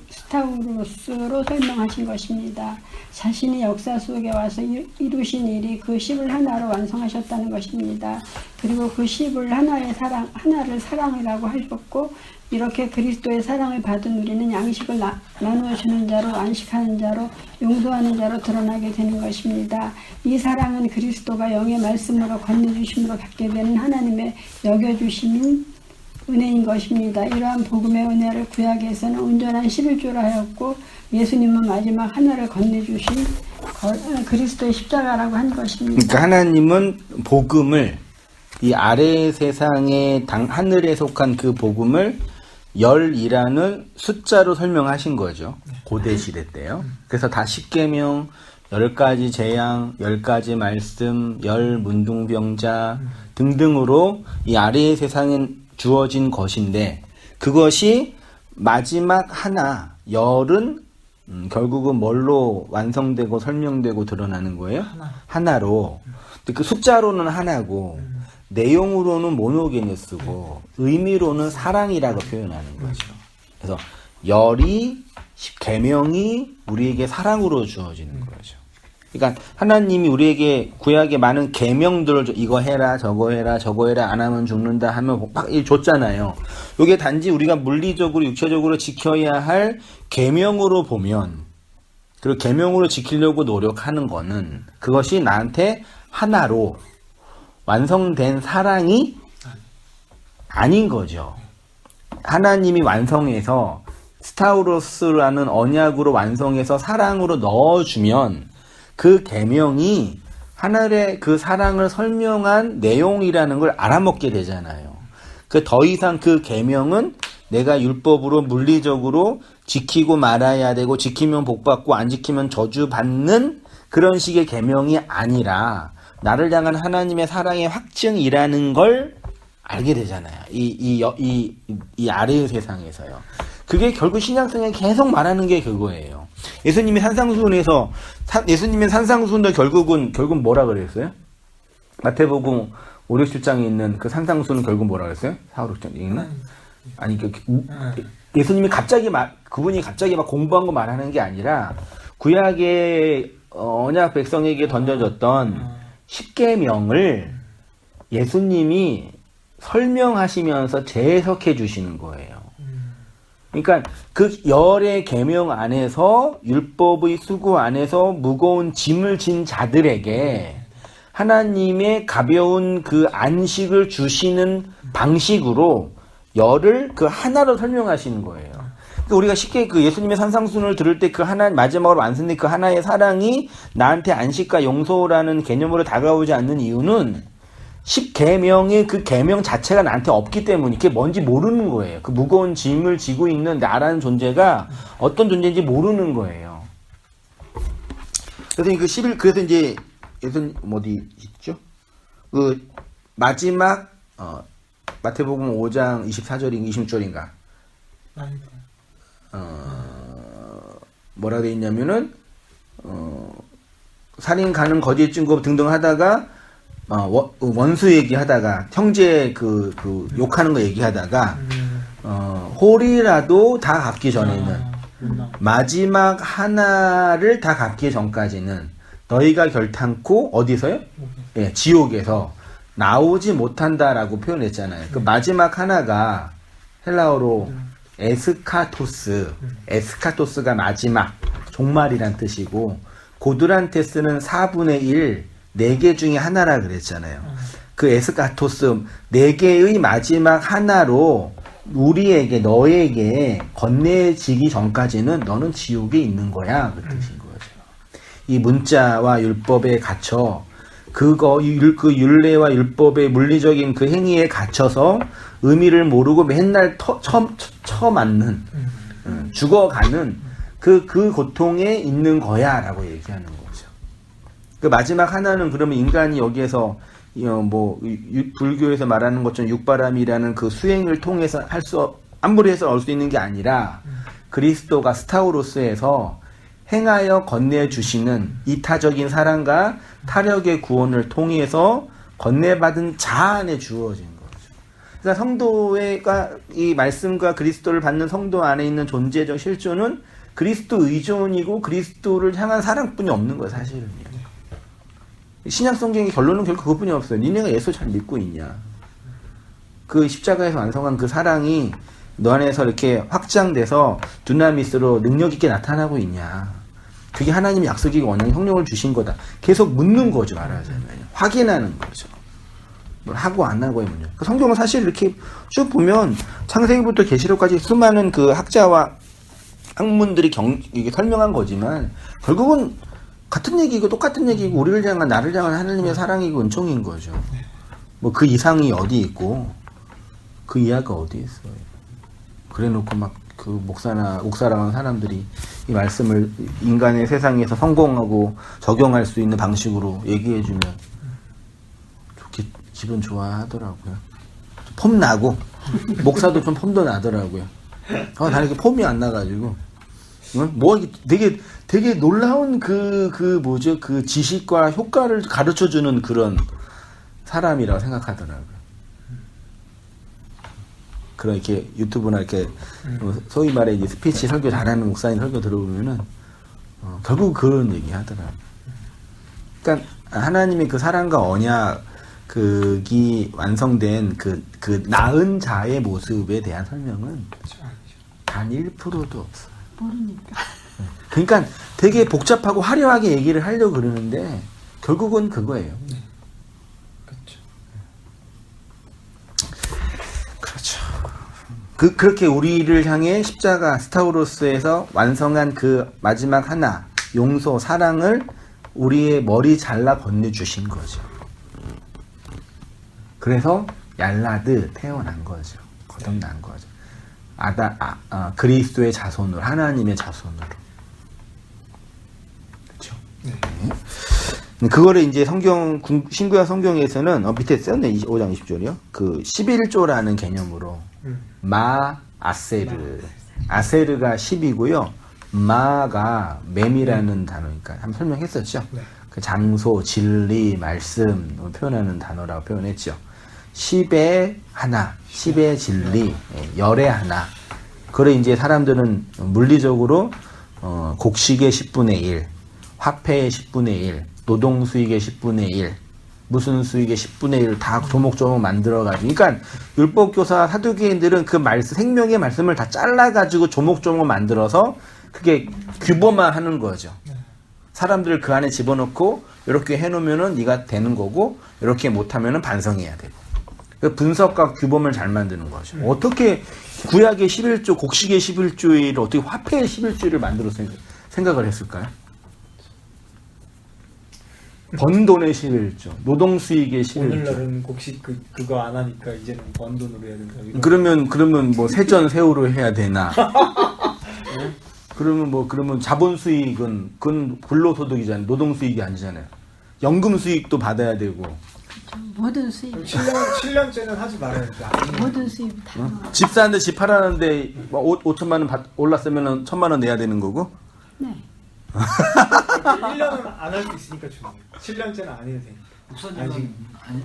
스타우로스로 설명하신 것입니다. 자신이 역사 속에 와서 이루신 일이 그 10을 하나로 완성하셨다는 것입니다. 그리고 그 10을 하나를 사랑이라고 하셨고 이렇게 그리스도의 사랑을 받은 우리는 양식을 나누어 주는 자로 안식하는 자로 용서하는 자로 드러나게 되는 것입니다. 이 사랑은 그리스도가 영의 말씀으로 건네주심으로 받게 되는 하나님의 여겨주심인 은혜인 것입니다. 이러한 복음의 은혜를 구약에서는 온전한 11조로 하였고 예수님은 마지막 하나를 건네주신 그리스도의 십자가라고 한 것입니다. 그러니까 하나님은 복음을 이 아래 세상의 하늘에 속한 그 복음을 열이라는 숫자로 설명하신 거죠. 고대 시대 때요. 그래서 다 10계명, 10가지 재앙, 10가지 말씀, 10 문둥병자 등등으로 이 아래의 세상에 주어진 것인데 그것이 마지막 하나, 열은 결국은 뭘로 완성되고 설명되고 드러나는 거예요? 하나로. 근데 그 숫자로는 하나고 내용으로는 모노게네스고 의미로는 사랑이라고 표현하는 거죠. 그래서 열이 계명이 우리에게 사랑으로 주어지는 거죠. 그러니까 하나님이 우리에게 구약에 많은 계명들을 이거 해라 저거 해라 저거 해라 안 하면 죽는다 하면 막 줬잖아요. 이게 단지 우리가 물리적으로 육체적으로 지켜야 할 계명으로 보면, 그리고 계명으로 지키려고 노력하는 거는 그것이 나한테 하나로 완성된 사랑이 아닌 거죠. 하나님이 완성해서 스타우로스라는 언약으로 완성해서 사랑으로 넣어주면 그 계명이 하늘의 그 사랑을 설명한 내용이라는 걸 알아먹게 되잖아요. 그 더 이상 그 계명은 내가 율법으로 물리적으로 지키고 말아야 되고 지키면 복받고 안 지키면 저주받는 그런 식의 계명이 아니라 나를 향한 하나님의 사랑의 확증이라는 걸 알게 되잖아요. 이 아래의 세상에서요. 그게 결국 신약성에 계속 말하는 게 그거예요. 예수님이 산상수훈에서 예수님의 산상수훈도 결국은 뭐라 그랬어요? 마태복음 5, 6장에 있는 그 산상수훈은 결국 뭐라 그랬어요? 4, 5, 6장에 있는? 아니 예수님이 그분이 갑자기 막 공부한 거 말하는 게 아니라 구약의 언약 백성에게 던져졌던 10계명을 예수님이 설명하시면서 재해석해 주시는 거예요. 그러니까 그 열의 계명 안에서 율법의 수구 안에서 무거운 짐을 진 자들에게 하나님의 가벼운 그 안식을 주시는 방식으로 열을 그 하나로 설명하시는 거예요. 그러니까 우리가 쉽게 그 예수님의 산상수훈을 들을 때 그 하나 마지막으로 완성된 그 하나의 사랑이 나한테 안식과 용서라는 개념으로 다가오지 않는 이유는 10계명의 그 계명 자체가 나한테 없기 때문에 그게 뭔지 모르는 거예요. 그 무거운 짐을 지고 있는 나라는 존재가 어떤 존재인지 모르는 거예요. 그래서 그래서 이제 예수님 어디 있죠? 그 마지막 마태복음 5장 24절인가 26절인가 뭐라 돼 있냐면은 살인 가늠 거짓 증거 등등 하다가 원수 얘기하다가 형제 그 욕하는 거 얘기하다가 홀이라도 다 갚기 전에는 마지막 하나를 다 갚기 전까지는 너희가 결탄코 어디서요? 예, 지옥에서 나오지 못한다라고 표현했잖아요. 그 마지막 하나가 헬라어로 에스카토스가 마지막 종말이란 뜻이고 고드란테스는 4분의 1 4개 중에 하나라 그랬잖아요. 그 에스카토스 4개의 마지막 하나로 우리에게 너에게 건네지기 전까지는 너는 지옥에 있는 거야 그 뜻인 거죠. 이 문자와 율법에 갇혀 그 율례와 율법의 물리적인 그 행위에 갇혀서 의미를 모르고 맨날 처맞는 죽어가는 그 고통에 있는 거야 라고 얘기하는 거죠. 그 마지막 하나는 그러면 인간이 여기에서 불교에서 말하는 것처럼 육바람이라는 그 수행을 통해서 함부로 해서 얻을 수 있는 게 아니라 그리스도가 스타우로스에서 행하여 건네주시는 이타적인 사랑과 타력의 구원을 통해서 건네받은 자 안에 주어진 거죠. 그러니까 성도가 이 말씀과 그리스도를 받는 성도 안에 있는 존재적 실존은 그리스도 의존이고 그리스도를 향한 사랑뿐이 없는 거예요, 사실은요. 신약 성경의 결론은 결국 그것뿐이 없어요. 니네가 예수 잘 믿고 있냐? 그 십자가에서 완성한 그 사랑이 너 안에서 이렇게 확장돼서 두나미스로 능력 있게 나타나고 있냐? 그게 하나님의 약속이고 원하는 성령을 주신 거다. 계속 묻는 거죠, 말하자면. 확인하는 거죠. 뭘 하고 안 하고의 문제. 그 성경은 사실 이렇게 쭉 보면 창세기부터 계시록까지 수많은 그 학자와 학문들이 이게 설명한 거지만 결국은 같은 얘기고 똑같은 얘기고 우리를 향한 나를 향한 하나님의 사랑이고 은총인 거죠. 뭐 그 이상이 어디 있고 그 이하가 어디 있어요. 그래놓고 막 그 옥사랑한 사람들이 이 말씀을 인간의 세상에서 성공하고 적용할 수 있는 방식으로 얘기해주면 기분 좋아하더라고요. 폼 나고 목사도 좀 폼도 나더라고요. 나 이렇게 폼이 안 나가지고 뭐 되게 놀라운 그 지식과 효과를 가르쳐주는 그런 사람이라고 생각하더라고요. 그런 이렇게 유튜브나 이렇게 소위 말해 이제 스피치 설교 잘하는 목사님 설교 들어보면은 결국 그런 얘기 하더라고요. 그러니까 하나님의 그 사랑과 언약 그기 완성된 그 나은 자의 모습에 대한 설명은 단 1%도 없어요. 모르니까. 그러니까 되게 복잡하고 화려하게 얘기를 하려고 그러는데 결국은 그거예요. 그렇죠. 그렇죠. 그렇게 우리를 향해 십자가 스타우로스에서 완성한 그 마지막 하나 용서 사랑을 우리의 머리 잘라 건네주신 거죠. 그래서 얄라드 태어난 거죠. 거듭난 거죠. 그리스도의 자손으로, 하나님의 자손으로. 그렇죠. 네. 그거를 이제 신구약 성경에서는 밑에 썼네. 5장 20절이요. 그 11조라는 개념으로 아세르가 10이고요. 마가 맴이라는 단어니까 한번 설명했었죠. 네. 그 장소, 진리, 말씀 표현하는 단어라고 표현했죠. 10의 하나, 10의 진리, 열의 하나. 그래 이제 사람들은 물리적으로 곡식의 10분의 1, 화폐의 10분의 1, 노동 수익의 10분의 1, 무슨 수익의 10분의 1을 다 조목조목 만들어가지고, 그러니까 율법교사 사두개인들은 그 생명의 말씀을 다 잘라가지고 조목조목 만들어서 그게 규범화 하는 거죠. 사람들을 그 안에 집어넣고 이렇게 해놓으면은 네가 되는 거고 이렇게 못하면은 반성해야 되고. 그 분석과 규범을 잘 만드는 거죠. 어떻게 구약의 11조, 곡식의 11조를 어떻게 화폐의 11조를 만들어서 생각을 했을까요? 번 돈의 11조, 노동 수익의 11조. 오늘날은 곡식 그거 안 하니까 이제는 번 돈으로 해야 된다. 그러면 뭐 세전 세후로 해야 되나? 그러면 자본 수익은 그건 근로소득이잖아요. 노동 수익이 아니잖아요. 연금 수익도 받아야 되고. 모든 수입. 7년째는 하지 말아야죠. 모든 수입 다. 집 사는데 집 팔았는데 5천만 원 올랐으면 1,000만 원 내야 되는 거고. 네. 1년은 안 할 수 있으니까 좋네요. 7년째는 안 해도 되니까. 목사님은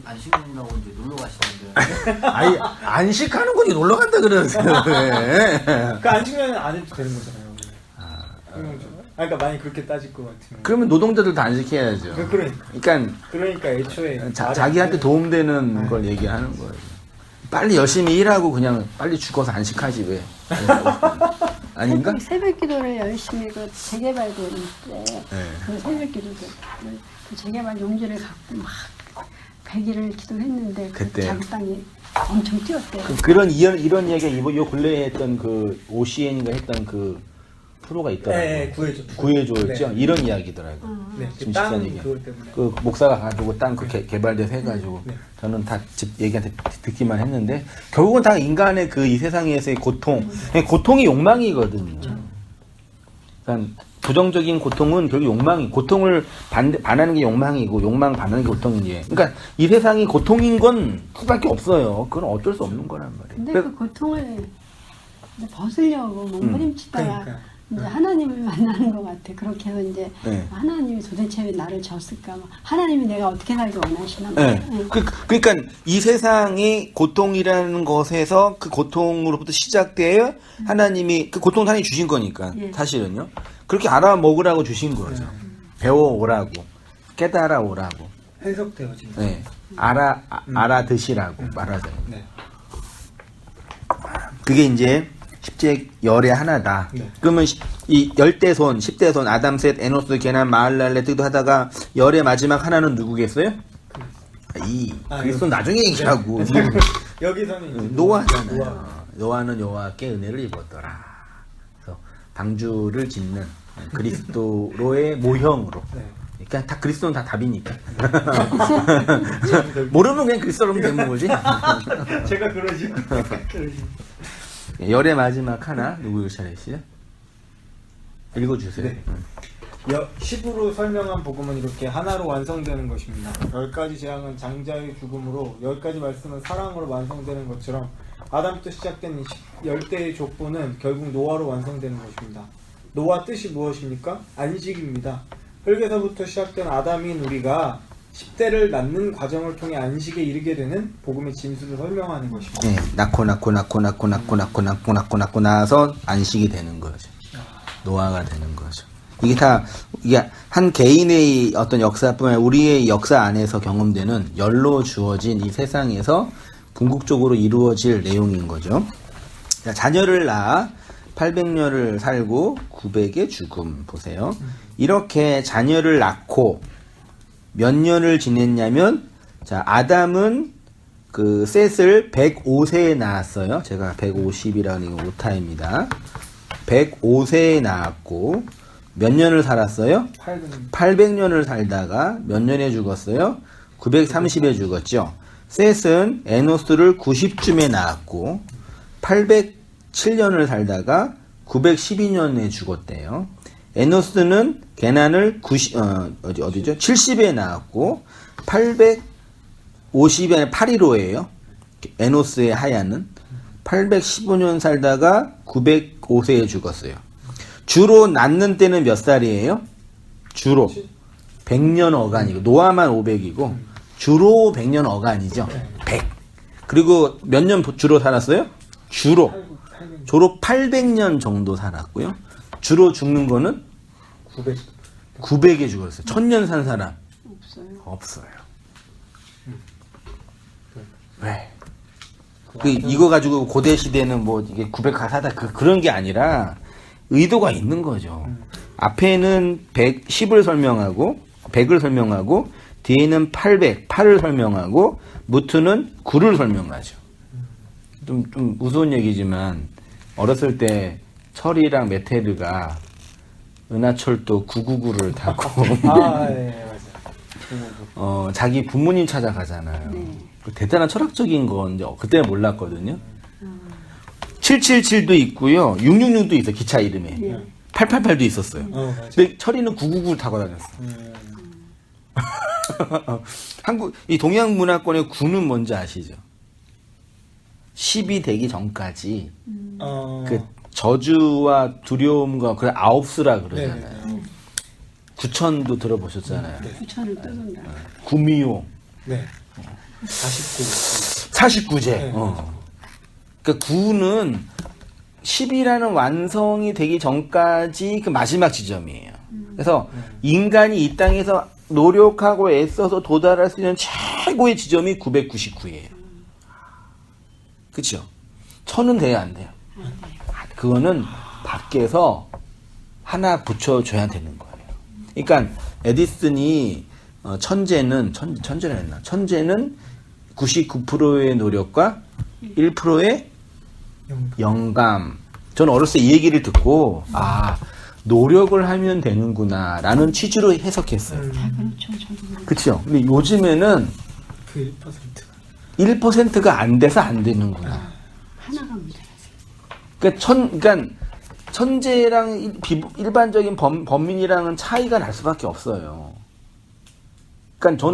안식년이라고 이제 놀러 가시는데 아니 안식하는 거지 놀러 간다 그러세요. 그 안식년은 안 해도 되는 거잖아요. 그러니까 많이 그렇게 따질 것 같으면. 그러면 노동자들 다 안식해야죠. 그러니까 애초에 자기한테 도움되는 걸 얘기하는 거예요. 빨리 열심히 일하고 그냥 빨리 죽어서 안식하지 왜? 아닌가? 새벽 기도를 열심히 그 재개발되는 때 그 새벽 기도를 그 재개발 용지를 갖고 막 100일을 기도했는데 그 자기 땅이 엄청 뛰었대요. 그런 이런 이야기가 요 근래에 했던 그 OCN인가 했던 그 프로가 있더라고요. 네, 구해줘였죠. 네. 이런 이야기더라고요. 네, 지금 땅 얘기. 그것 때문에. 그 목사가 가지고 땅 그 개발돼서 해가지고 네. 저는 다 집 얘기한테 듣기만 했는데 결국은 다 인간의 그 이 세상에서의 고통이 욕망이거든요. 그러니까 부정적인 고통은 결국 고통을 반하는 게 욕망이고 욕망 반하는 게 고통이에요. 그러니까 이 세상이 고통인 건 그밖에 없어요. 그건 어쩔 수 없는 거란 말이에요. 근데 그 고통을 벗으려고 몸부림치다가 이제 하나님을 만나는 것 같아. 그렇게 해서 이제 하나님이 도대체 왜 나를 줬을까? 하나님이 내가 어떻게 살기 원하시나? 그러니까 이 세상의 고통이라는 것에서 그 고통으로부터 시작되어 하나님이 그 고통을 하나님이 주신 거니까 사실은요. 그렇게 알아먹으라고 주신 거죠. 배워오라고 깨달아오라고 해석되어진 거. 네. 알아드시라고 말하잖아요. 네. 그게 이제 십제 열의 하나다. 네. 그러면 이 열대손, 10대손, 아담, 셋, 에노스, 게남, 마할랄레 뜨도 하다가 열의 마지막 하나는 누구겠어요? 그리스도 나중에 얘기하고 여기서는 노아잖아요. 노아는 여호와께 은혜를 입었더라. 그래서 방주를 짓는 그리스도로의 모형으로. 네. 그러니까 다 그리스도는 다 답이니까. 모르면 그냥 그리스도로 되는 거지. 제가 그러지. 열의 마지막 하나 누구 차례시죠? 읽어주세요. 네. 10으로 설명한 복음은 이렇게 하나로 완성되는 것입니다. 10가지 재앙은 장자의 죽음으로 10가지 말씀은 사랑으로 완성되는 것처럼 아담부터 시작된 10대의 족보는 결국 노아로 완성되는 것입니다. 노아 뜻이 무엇입니까? 안식입니다. 흙에서부터 시작된 아담인 우리가 10대를 낳는 과정을 통해 안식에 이르게 되는 복음의 진수를 설명하는 것입니다. 네, 낳고 나서 안식이 되는 거죠. 노아가 되는 거죠. 이게 다 이게 한 개인의 어떤 역사뿐만 아니라 우리의 역사 안에서 경험되는 열로 주어진 이 세상에서 궁극적으로 이루어질 내용인 거죠. 자, 자녀를 낳아 800년을 살고 900의 죽음 보세요. 이렇게 자녀를 낳고 몇 년을 지냈냐면, 자, 아담은 그 셋을 105세에 낳았어요. 제가 150이라는 게 오타입니다. 105세에 낳았고 몇 년을 살았어요? 800년을 살다가 몇 년에 죽었어요? 930에 죽었죠. 셋은 에노스를 90쯤에 낳았고 807년을 살다가 912년에 죽었대요. 에노스는 게난을 70에 낳았고 850에 815예요. 에노스의 하야는 815년 살다가 905세에 죽었어요. 주로 낳는 때는 몇 살이에요? 주로 100년 어간이고 노아만 500이고 주로 100년 어간이죠. 100. 그리고 몇 년 주로 살았어요? 주로 800년 정도 살았고요. 주로 죽는 거는 900에 죽었어요. 1000년 산 사람 없어요. 왜? 이거 가지고 고대 시대는 뭐 이게 900 가사다 그런 게 아니라 의도가 있는 거죠. 앞에는 110을 설명하고 100을 설명하고 뒤에는 8을 설명하고 무트는 9를 설명하죠. 좀 무서운 얘기지만 어렸을 때 철이랑 메테르가 은하철도 999를 타고 네, 맞아요. 자기 부모님 찾아가잖아요. 네. 대단한 철학적인 건데 그때는 몰랐거든요. 777도 있고요. 666도 있어요. 기차 이름에. 네. 888도 있었어요. 맞아요. 근데 철이는 999를 타고 다녔어. 이 동양 문화권의 9는 뭔지 아시죠? 10이 되기 전까지 그 저주와 두려움과 그 아홉수라 그러잖아요. 9천도 들어보셨잖아요. 부천을 떠돈다. 구미호. 네. 49제. 네. 그러니까 9는 10이라는 완성이 되기 전까지 그 마지막 지점이에요. 그래서 인간이 이 땅에서 노력하고 애써서 도달할 수 있는 최고의 지점이 999예요. 그쵸? 1000은 돼야 안 돼요. 그거는 밖에서 하나 붙여줘야 되는 거예요. 그러니까 에디슨이 천재는 99%의 노력과 1%의 영감. 저는 어렸을 때 이 얘기를 듣고 노력을 하면 되는구나 라는 취지로 해석했어요. 그렇죠. 저도 그래요. 그쵸? 근데 요즘에는 그 1%가 1%가 안 돼서 안 되는구나. 하나가 문제라서. 그러니까 천재랑 일반적인 범민이랑은 차이가 날 수밖에 없어요. 그러니까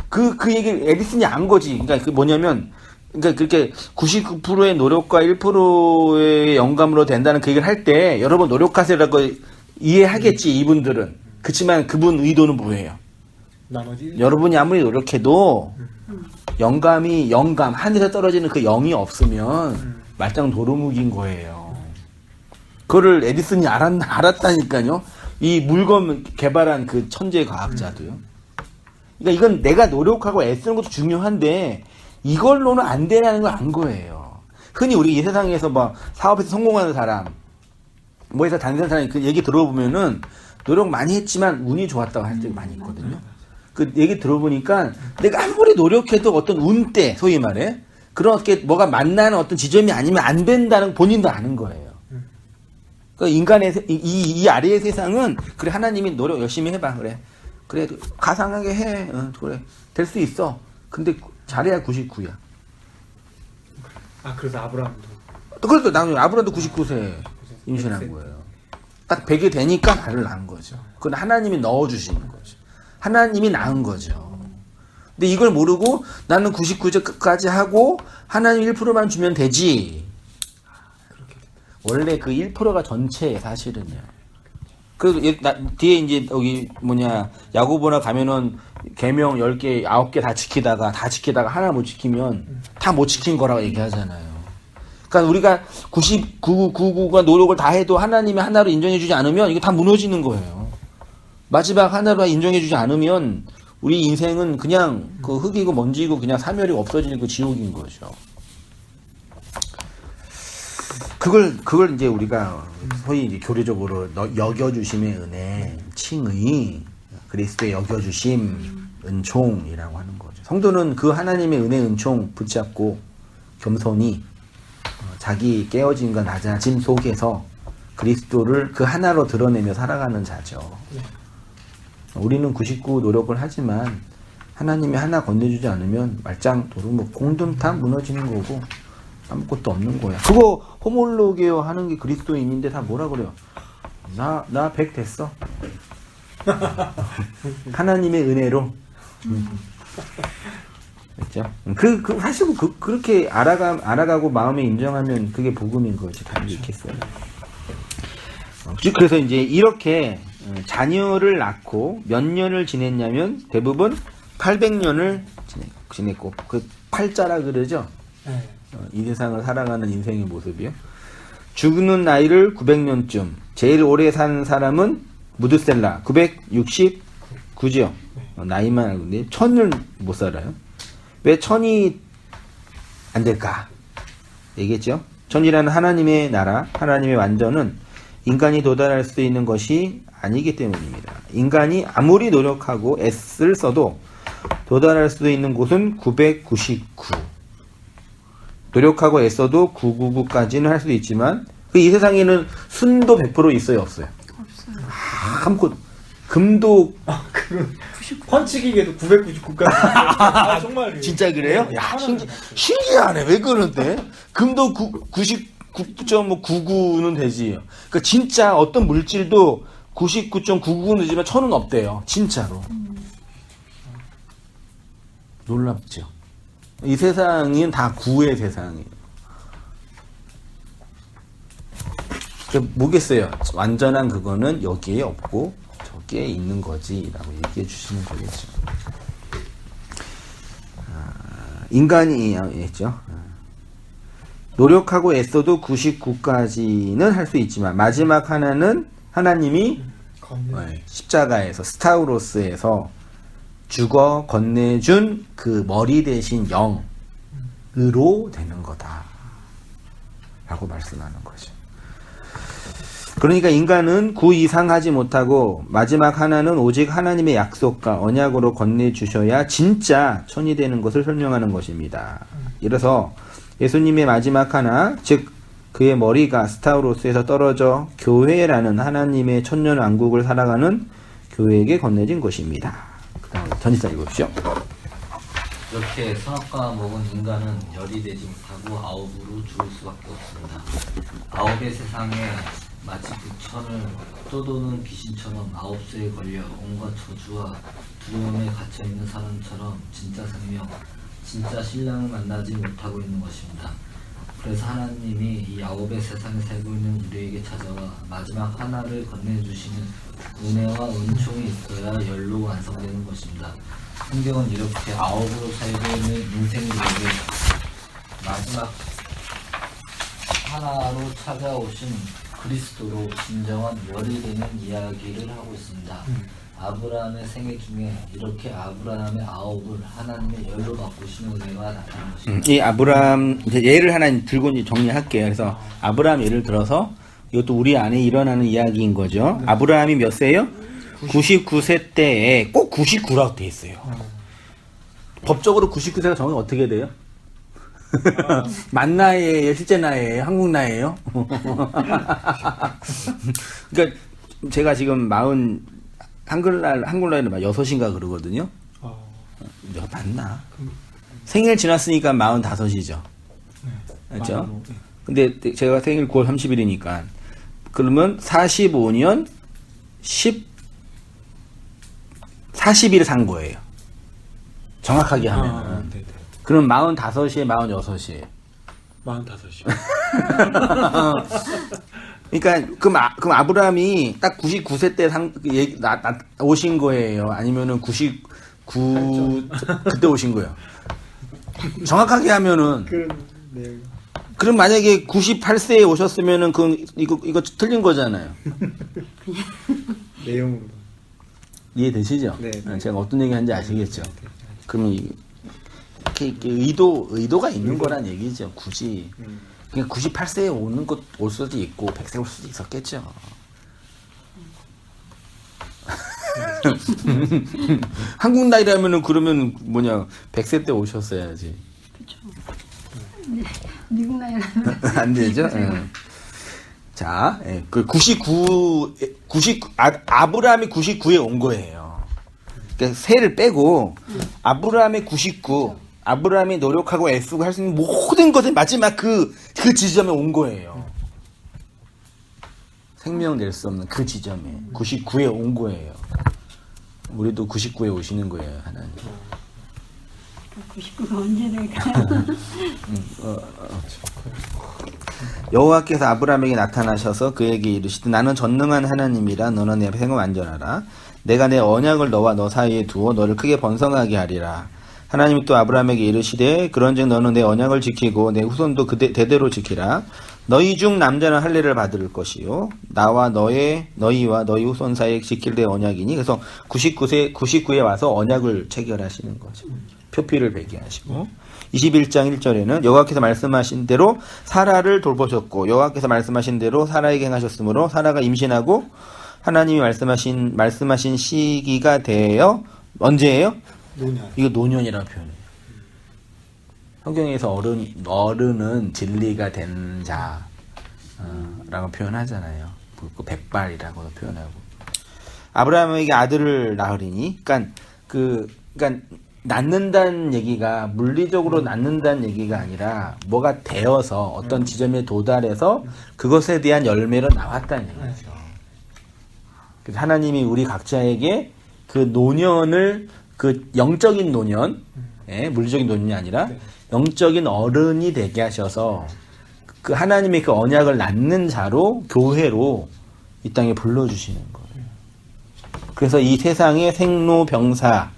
그 얘기를 에디슨이 안 거지. 그러니까 그 뭐냐면, 그러니까 그렇게 99%의 노력과 1%의 영감으로 된다는 그 얘기를 할 때 여러분 노력하세요라고 이해하겠지 이분들은. 그렇지만 그분 의도는 뭐예요? 나머지 여러분이 아무리 노력해도 영감 하늘에서 떨어지는 그 영이 없으면 말짱 도루묵인 거예요. 그거를 에디슨이 알았다니까요. 이 물건 개발한 그 천재 과학자도요. 그러니까 이건 내가 노력하고 애쓰는 것도 중요한데 이걸로는 안 되냐는 걸 안 거예요. 흔히 우리 이 세상에서 막 사업에서 성공하는 사람, 뭐해서 다니는 사람이 그 얘기 들어보면은 노력 많이 했지만 운이 좋았다고 할 때 많이 있거든요. 그 얘기 들어보니까 내가 아무리 노력해도 어떤 운때, 소위 말해, 그렇게 뭐가 만나는 어떤 지점이 아니면 안 된다는 본인도 아는 거예요. 그러니까 인간의, 이 아래의 세상은, 그래, 하나님이 노력 열심히 해봐, 그래. 그래, 가상하게 해. 그래. 될 수 있어. 근데 잘해야 99야. 그래서 아브라함도 그래도 나중에 아브라함도 99세 임신한 거예요. 딱 100이 되니까 나를 낳은 거죠. 그건 하나님이 넣어주시는 거죠. 하나님이 낳은 거죠. 근데 이걸 모르고 나는 99세까지 하고 하나님 1%만 주면 되지. 원래 그 1%가 전체에 사실은요. 뒤에 이제 여기 야고보나 가면은 계명 10개, 9개 다 지키다가 하나 못 지키면 다 못 지킨 거라고 얘기하잖아요. 그러니까 우리가 99.999가 노력을 다 해도 하나님이 하나로 인정해주지 않으면 이거 다 무너지는 거예요. 마지막 하나로 인정해주지 않으면 우리 인생은 그냥 그 흙이고 먼지고 그냥 사멸이 없어지고 지옥인 거죠. 그걸 이제 우리가 소위 이제 교리적으로 여겨주심의 은혜, 칭의, 그리스도의 여겨주심, 은총이라고 하는 거죠. 성도는 그 하나님의 은혜, 은총 붙잡고 겸손히 자기 깨어짐과 낮아짐 속에서 그리스도를 그 하나로 드러내며 살아가는 자죠. 우리는 99 노력을 하지만 하나님이 하나 건네주지 않으면 말짱 도루 공든탑 무너지는 거고 아무것도 없는 거야. 그거 호몰로게요 하는 게 그리스도인인데 다 뭐라 그래요? 나 100 됐어. 하나님의 은혜로. 그렇죠? 사실 그렇게 알아가고 마음에 인정하면 그게 복음인 거지. 다 이렇게 써요. 그래서 이제 이렇게 자녀를 낳고 몇 년을 지냈냐면 대부분 800년을 지냈고 그 팔자라 그러죠. 이 세상을 살아가는 인생의 모습이요. 죽는 나이를 900년쯤. 제일 오래 산 사람은 무드셀라 969죠. 나이만 알고 있는데 1000을 못 살아요. 왜 1000이 안 될까? 얘기했죠. 1000이라는 하나님의 나라, 하나님의 완전은 인간이 도달할 수 있는 것이 아니기 때문입니다. 인간이 아무리 노력하고 애를 써도 도달할 수 있는 곳은 999. 노력하고 애써도 999까지는 할 수도 있지만 이 세상에는 순도 100% 있어요, 없어요? 없어요. 아무것도 금도 펀치기계도 999까지. 정말. 진짜 그래요? 야, 신기하네. 왜 그러는데? 금도 99.99는 되지. 그러니까 진짜 어떤 물질도 99.99는 되지만 1000은 없대요. 진짜로. 놀랍죠. 이 세상은 다 9의 세상이에요. 뭐겠어요? 완전한 그거는 여기에 없고 저기에 있는 거지 라고 얘기해 주시는 거겠죠. 인간이 했죠. 노력하고 애써도 99까지는 할 수 있지만 마지막 하나는 하나님이 십자가에서 스타우로스에서 죽어 건네준 그 머리 대신 영으로 되는 거다 라고 말씀하는 거죠. 그러니까 인간은 9 이상 하지 못하고 마지막 하나는 오직 하나님의 약속과 언약으로 건네주셔야 진짜 천이 되는 것을 설명하는 것입니다. 이래서 예수님의 마지막 하나, 즉 그의 머리가 스타우로스에서 떨어져 교회라는 하나님의 천년왕국을 살아가는 교회에게 건네진 것입니다. 그 다음 전지사 읽으십시오. 이렇게 선악과 먹은 인간은 열이 되지 못하고 아홉으로 죽을 수밖에 없습니다. 아홉의 세상에 마치 부천을 떠도는 귀신처럼 아홉 수에 걸려 온갖 저주와 두려움에 갇혀있는 사람처럼 진짜 생명, 진짜 신랑을 만나지 못하고 있는 것입니다. 그래서 하나님이 이 아홉의 세상에 살고 있는 우리에게 찾아와 마지막 하나를 건네주시는 은혜와 은총이 있어야 열로 완성되는 것입니다. 성경은 이렇게 아홉으로 살고 있는 인생들에게 마지막 하나로 찾아오신 그리스도로 진정한 열이 되는 이야기를 하고 있습니다. 아브라함의 생애 중에 이렇게 아브라함의 아홉을 하나님의 열로 바꾸시는 은혜가 나타난 것입니다. 이 아브라함 예를 하나 들고 정리할게요. 그래서 아브라함 예를 들어서 이것도 우리 안에 일어나는 이야기인 거죠. 아브라함이 몇 세예요? 99세 때에 꼭 99라고 돼 있어요. 법적으로 99세가 정확히 어떻게 돼요? 만 나이에요? 실제 나이에요? 한국 나이에요? 그러니까 제가 지금 한글날에는 막 6인가 그러거든요. 맞나? 생일 지났으니까 45이죠. 그렇죠? 근데 제가 생일 9월 30일이니까 그러면 45년 40일 산 거예요. 정확하게 하면은. 그럼 45시에 46시에요. 45시요. 그러니까 그럼 아브라함이 딱 99세 때 오신 거예요? 아니면은 99 그때 오신 거예요? 정확하게 하면은 그런 내용. 그럼 만약에 98세에 오셨으면은 이거 틀린 거잖아요. 내용으로. 이해되시죠? 네. 제가 어떤 얘기 하는지 아시겠죠? 그러면 이렇게 의도가 있는 거란 얘기죠. 굳이. 그냥 98세에 올 수도 있고 100세 올 수도 있었겠죠. 한국 나이라면은 그러면 100세 때 오셨어야지. 그렇죠. 네, 미국 나이라면 안 되죠? 자, 그 99 아브라함이 99에 온 거예요. 그러니까 세를 빼고 아브라함이 99, 아브라함이 노력하고 애쓰고 할 수 있는 모든 것을 마지막 그 지점에 온 거예요. 생명 낼 수 없는 그 지점에 99에 온 거예요. 우리도 99에 오시는 거예요, 하나님. 99가 언제 될까요? 여호와께서 아브라함에게 나타나셔서 그에게 이르시되 나는 전능한 하나님이라 너는 내 생을 완전하라. 내가 내 언약을 너와 너 사이에 두어 너를 크게 번성하게 하리라. 하나님이 또 아브라함에게 이르시되 그런즉 너는 내 언약을 지키고 내 후손도 대대로 지키라. 너희 중 남자는 할례를 받을 것이요 나와 너희와 너희 후손 사이에 지킬 내 언약이니. 그래서 99에 와서 언약을 체결하시는 거죠. 표피를 베게 하시고 21장 1절에는 여호와께서 말씀하신 대로 사라를 돌보셨고 여호와께서 말씀하신 대로 사라에게 행하셨으므로 사라가 임신하고 하나님이 말씀하신 시기가 되어 언제예요? 노년. 이거 노년이라고 표현해요. 성경에서 어른은 진리가 된 자라고 표현하잖아요. 그 백발이라고도 표현하고. 아브라함에게 아들을 낳으리니, 그러니까 낳는다는 얘기가 물리적으로 낳는다는 얘기가 아니라 뭐가 되어서 어떤 지점에 도달해서 그것에 대한 열매로 나왔다는 얘기죠. 그래서 하나님이 우리 각자에게 그 노년을 그 영적인 노년, 물리적인 노년이 아니라 영적인 어른이 되게 하셔서 그 하나님의 그 언약을 낳는 자로 교회로 이 땅에 불러주시는 거예요. 그래서 이 세상의 생로병사,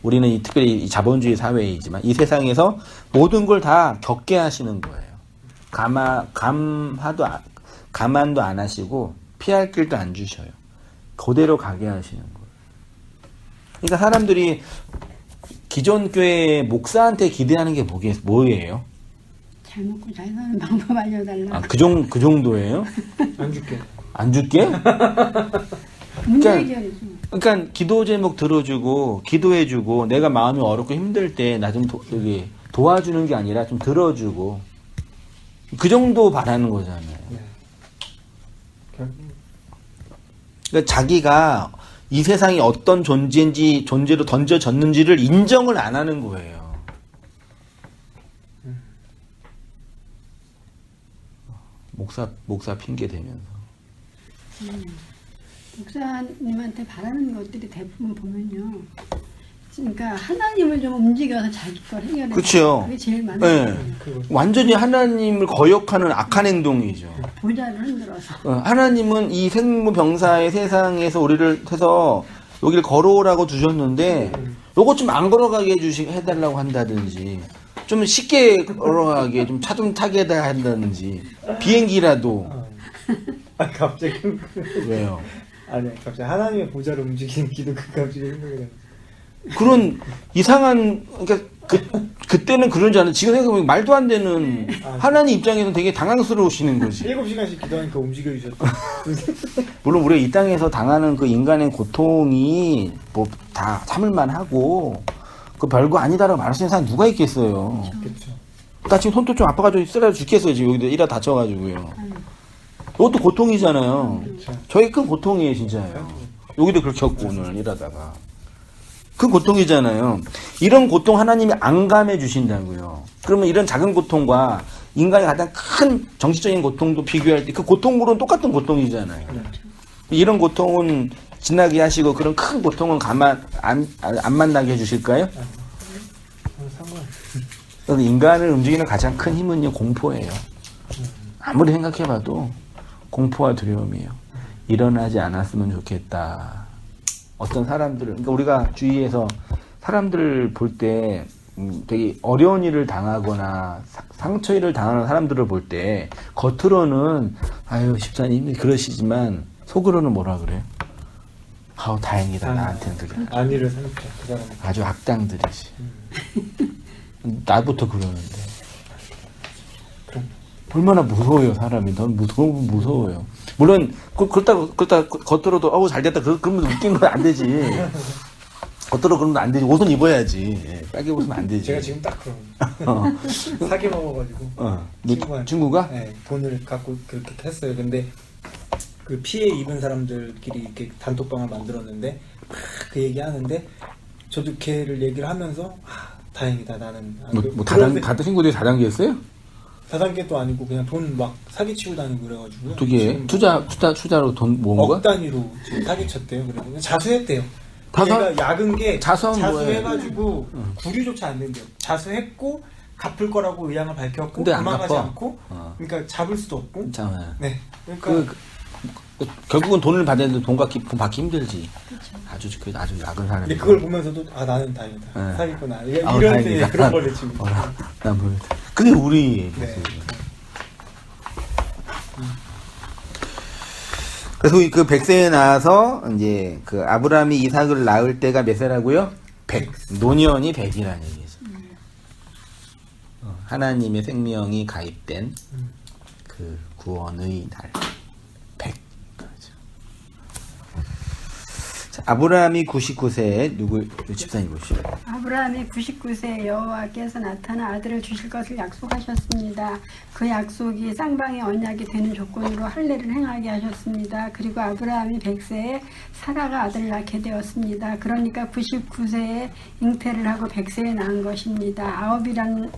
우리는 특별히 이 자본주의 사회이지만 이 세상에서 모든 걸 다 겪게 하시는 거예요. 가만도 안 하시고 피할 길도 안 주셔요. 그대로 가게 하시는 거예요. 그러니까 사람들이 기존 교회 목사한테 기대하는 게 뭐예요? 잘 먹고 잘 사는 방법 알려달라. 아, 그 정도예요? 안 줄게. 안 줄게? 문제 해결이지. 그러니까 기도 제목 들어주고 기도해주고 내가 마음이 어렵고 힘들 때 나 좀 도와주는 게 아니라 좀 들어주고 그 정도 바라는 거잖아요. 그러니까 자기가 이 세상이 어떤 존재로 던져졌는지를 인정을 안 하는 거예요. 목사 핑계 대면서. 목사님한테 바라는 것들이 대부분 보면요. 그러니까 하나님을 좀 움직여서 자기 걸 해결해. 그렇죠. 그게 제일 많은 네. 거예요. 완전히 하나님을 거역하는 악한 행동이죠. 보좌를 흔들어서. 하나님은 이 생로병사의 세상에서 우리를 해서 여기를 걸어오라고 두셨는데 요거 좀 안 걸어가게 해달라고 한다든지 좀 쉽게 걸어가게 좀 차 좀 타게 한다든지 비행기라도. 갑자기 왜요? 아니 갑자기 하나님의 보좌를 움직이는 기도가 갑자기 생각이 그런 이상한, 그러니까 그때는 그런 줄 알았는데 지금 생각해보면 말도 안 되는 하나님 입장에서는 되게 당황스러우시는 거지. 7시간씩 기도하니까 움직여주셨다. 물론 우리가 이 땅에서 당하는 그 인간의 고통이 뭐 다 참을만 하고 그 별거 아니다라고 말할 수 있는 사람 누가 있겠어요. 그렇죠. 나 지금 손톱 좀 아파가지고 쓰러져 죽겠어요. 지금 여기다 일하 다쳐가지고요. 이것도 고통이잖아요. 저희 큰 고통이에요, 진짜요. 여기도 그렇게 겪고 오늘 일하다가. 큰 고통이잖아요. 이런 고통 하나님이 안 감해 주신다고요. 그러면 이런 작은 고통과 인간의 가장 큰 정신적인 고통도 비교할 때 그 고통으로는 똑같은 고통이잖아요. 이런 고통은 지나게 하시고 그런 큰 고통은 안 만나게 해주실까요? 인간을 움직이는 가장 큰 힘은요, 공포예요. 아무리 생각해봐도 공포와 두려움이에요. 일어나지 않았으면 좋겠다. 어떤 사람들을, 그러니까 우리가 주위에서 사람들을 볼 때 되게 어려운 일을 당하거나 상처 일을 당하는 사람들을 볼 때 겉으로는 아유 집사님 그러시지만 속으로는 뭐라 그래요? 아우 다행이다 나한테는 그게 안위를 삼켜 그 사람. 아주 악당들이지. 나부터 그러는데 그럼 얼마나 무서워요 사람이. 넌 무서워요. 물론 그렇다 겉으로도 어우 잘됐다 그러면 웃긴 건 안 되지. 겉으로 그러면 안 되지. 옷은 입어야지. 예, 빨개 옷은 안 되지. 제가 지금 딱 그런 사기 먹어가지고 친구가? 네, 돈을 갖고 그렇게 했어요. 근데 그 피해 입은 사람들끼리 이렇게 단톡방을 만들었는데 그 얘기하는데 저도 걔를 얘기를 하면서 다행이다 나는 다른 친구들이 다단계였어요? 다단계도 아니고 그냥 돈 막 사기치고 다니고 그래가지고 어떻게 투자로 돈 모은 거야? 억 단위로 지금 사기쳤대요. 그래서 자수했대요. 자수? 얘가 약은 게 자수해가지고 구류조차 안 된대요. 자수했고 갚을 거라고 의향을 밝혔고 근데 안 도망가지 갚아. 않고 그러니까 잡을 수도 없고 참. 네 그러니까 결국은 돈을 받았는데 돈 받기 힘들지. 아주 약은 사람. 근데 그걸 보면서도 나는 다행이다. 네. 사기구나. 아우, 이런 다행이다. 때 그런 거를 지금. 난 뭐. 그게 우리. 네. 그래서 그 100세에 나와서 이제 그 아브라함이 이삭을 낳을 때가 몇 세라고요? 100. 노년이 100이라는 얘기죠. 하나님의 생명이 가입된 그 구원의 날. 100. 그렇죠. 자, 아브라함이 99세에 누구 집사님 보시죠. 아브라함이 99세에 여호와께서 나타나 아들을 주실 것을 약속하셨습니다. 그 약속이 쌍방의 언약이 되는 조건으로 할례를 행하게 하셨습니다. 그리고 아브라함이 100세에 사라가 아들을 낳게 되었습니다. 그러니까 99세에 잉태를 하고 100세에 낳은 것입니다. 아홉이란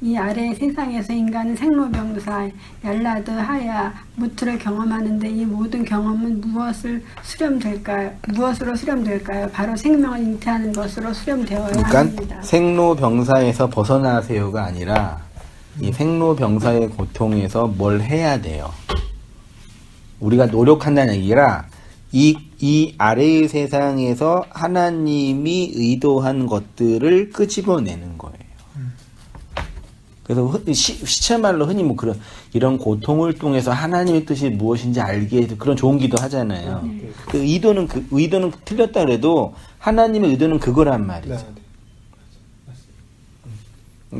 이 아래 세상에서 인간은 생로병사, 얄라드, 하야, 무트를 경험하는데 이 모든 경험은 무엇으로 수렴될까요? 바로 생명을 잉태하는 것으로 수렴되어야 그러니까 합니다. 생로병사에서 벗어나세요가 아니라 이 생로병사의 고통에서 뭘 해야 돼요. 우리가 노력한다는 얘기라 이 아래의 세상에서 하나님이 의도한 것들을 끄집어내는 거예요. 그래서 시체말로 흔히 뭐 이런 고통을 통해서 하나님의 뜻이 무엇인지 알게 해서 그런 좋은 기도 하잖아요. 그 의도는 틀렸다 그래도 하나님의 의도는 그거란 말이죠.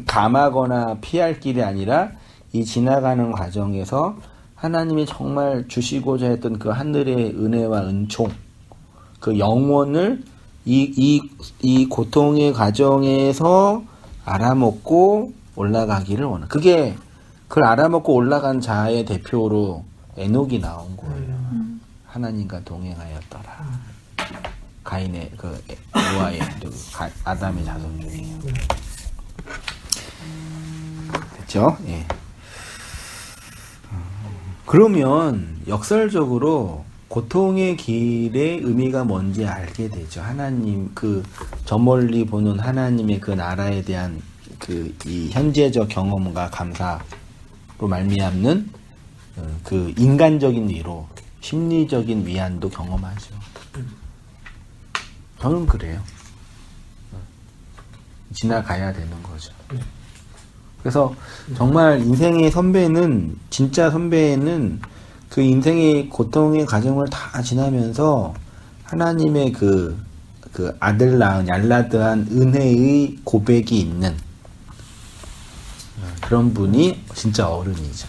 감하거나 피할 길이 아니라 이 지나가는 과정에서 하나님이 정말 주시고자 했던 그 하늘의 은혜와 은총, 그 영혼을 이 고통의 과정에서 알아먹고 올라가기를 원해. 그걸 알아먹고 올라간 자의 대표로 에녹이 나온 거예요. 하나님과 동행하였더라. 가인의 노아의 아담의 자손 중이에요. 됐죠? 예. 그러면 역설적으로 고통의 길의 의미가 뭔지 알게 되죠. 하나님 저 멀리 보는 하나님의 그 나라에 대한 이 현재적 경험과 감사로 말미암는 그 인간적인 위로, 심리적인 위안도 경험하죠. 저는 그래요. 지나가야 되는 거죠. 그래서 정말 인생의 진짜 선배는 그 인생의 고통의 과정을 다 지나면서 하나님의 그 아들 낳은 얄라드한 은혜의 고백이 있는 그런 분이 진짜 어른이죠.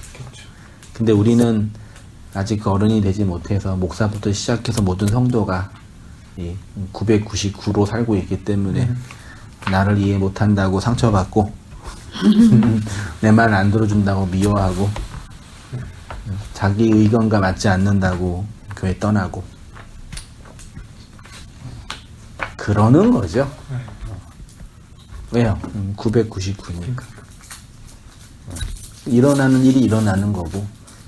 근데 우리는 아직 그 어른이 되지 못해서 목사부터 시작해서 모든 성도가 999로 살고 있기 때문에 나를 이해 못한다고 상처받고 내 말 안 들어준다고 미워하고 자기 의견과 맞지 않는다고 교회 떠나고 그러는 거죠. 왜요? 999니까. 일어나는 일이 일어나는 거고